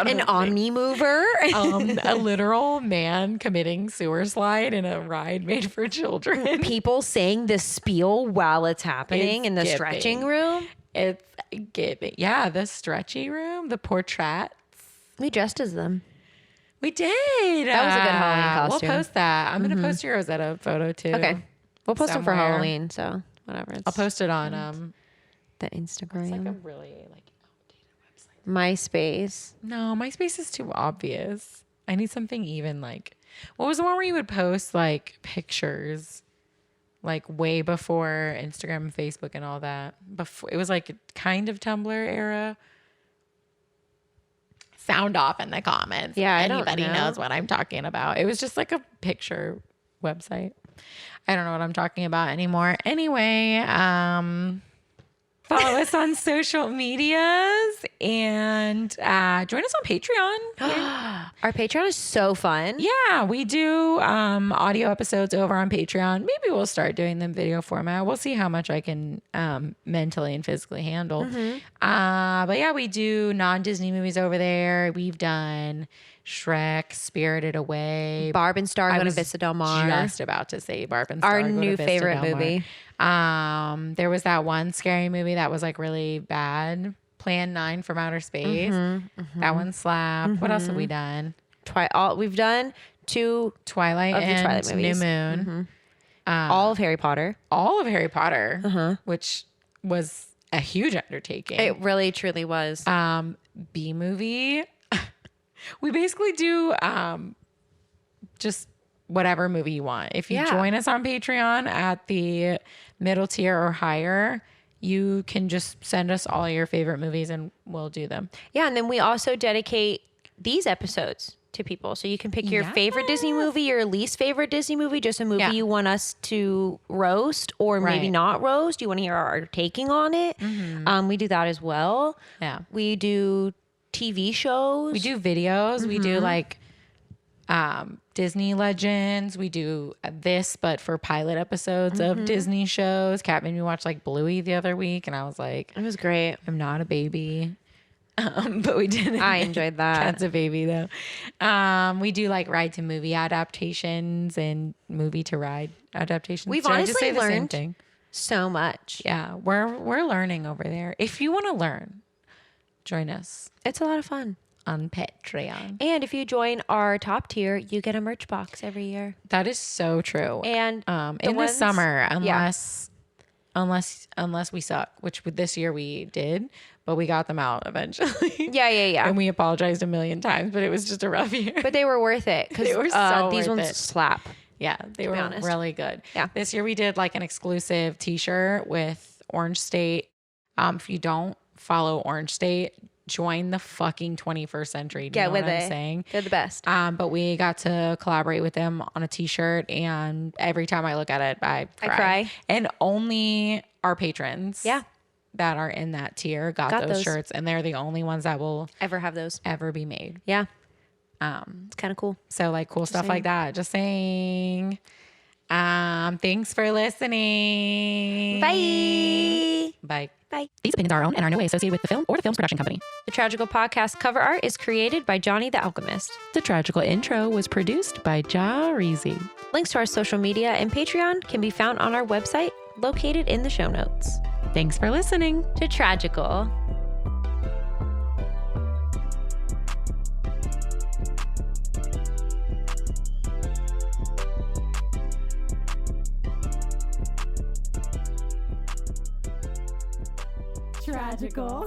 An omni mover. A literal man committing sewer slide in a ride made for children. People saying the spiel while it's happening It's in the giving. stretching room. It's giving. Yeah, the stretchy room, the portraits. We dressed as them. We did. That was a good Halloween costume. We'll post that. I'm going to post your Rosetta photo too. Okay. We'll post them for Somewhere. Halloween, so whatever. I'll post it on the Instagram. it's like a really outdated website. MySpace. No, MySpace is too obvious. I need something even like, what was the one where you would post like pictures like way before Instagram and Facebook and all that? Before it was like kind of Tumblr era. Sound off in the comments. Yeah, if I don't anybody know. knows what I'm talking about. It was just like a picture website. I don't know what I'm talking about anymore. Anyway, follow us on social medias and join us on Patreon. Our Patreon is so fun. Yeah, we do audio episodes over on Patreon. Maybe we'll start doing them video format. We'll see how much I can mentally and physically handle. But yeah, we do non-Disney movies over there. We've done Shrek, Spirited Away, Barb and Star I go to was Vista Del Mar. just about to say Barb and Star Our Go to new Vista favorite Del Mar. movie. There was that one scary movie that was like really bad. Plan 9 from Outer Space. That one slapped. What else have we done? We've done 2 Twilight of the and Twilight movies. New Moon. all of Harry Potter. All of Harry Potter, which was a huge undertaking. It really truly was. B movie. We basically do just whatever movie you want. If you join us on Patreon at the middle tier or higher, you can just send us all your favorite movies and we'll do them. Yeah, and then we also dedicate these episodes to people. So you can pick your favorite Disney movie, your least favorite Disney movie, just a movie you want us to roast or maybe not roast. You want to hear our taking on it. We do that as well. Yeah. We do TV shows. We do videos. We do like Disney Legends. We do this, but for pilot episodes of Disney shows. Kat made me watch like Bluey the other week, and I was like, it was great. I'm not a baby. But we did. I enjoyed that. Kat's a baby though. We do like ride to movie adaptations and movie to ride adaptations. We've Did I just honestly say the same learned thing? so much. Yeah, we're learning over there. If you want to learn, join us It's a lot of fun. on Patreon. And if you join our top tier, you get a merch box every year. That is so true. And in the summer, unless we suck, which this year we did, but we got them out eventually. Yeah. And we apologized a million times, but it was just a rough year. But they were worth it because They were so these worth ones it. slap. Yeah, they were honest. really good. Yeah. This year we did like an exclusive t-shirt with Orange State. If you don't follow Orange State, join the fucking 21st century. Do you know what I'm saying? They're the best. But we got to collaborate with them on a t-shirt, and every time I look at it, I cry. And only our patrons that are in that tier got those shirts, and they're the only ones that will Ever have those. ever be made. Yeah. It's kind of cool. So like cool stuff like that. Just saying. Thanks for listening. Bye. Bye. Bye. These opinions are our own and are in no way associated with the film or the film's production company. The Tragical Podcast cover art is created by Johnny the Alchemist. The Tragical intro was produced by Ja Reezy. Links to our social media and Patreon can be found on our website, located in the show notes. Thanks for listening to Tragical. Tragical.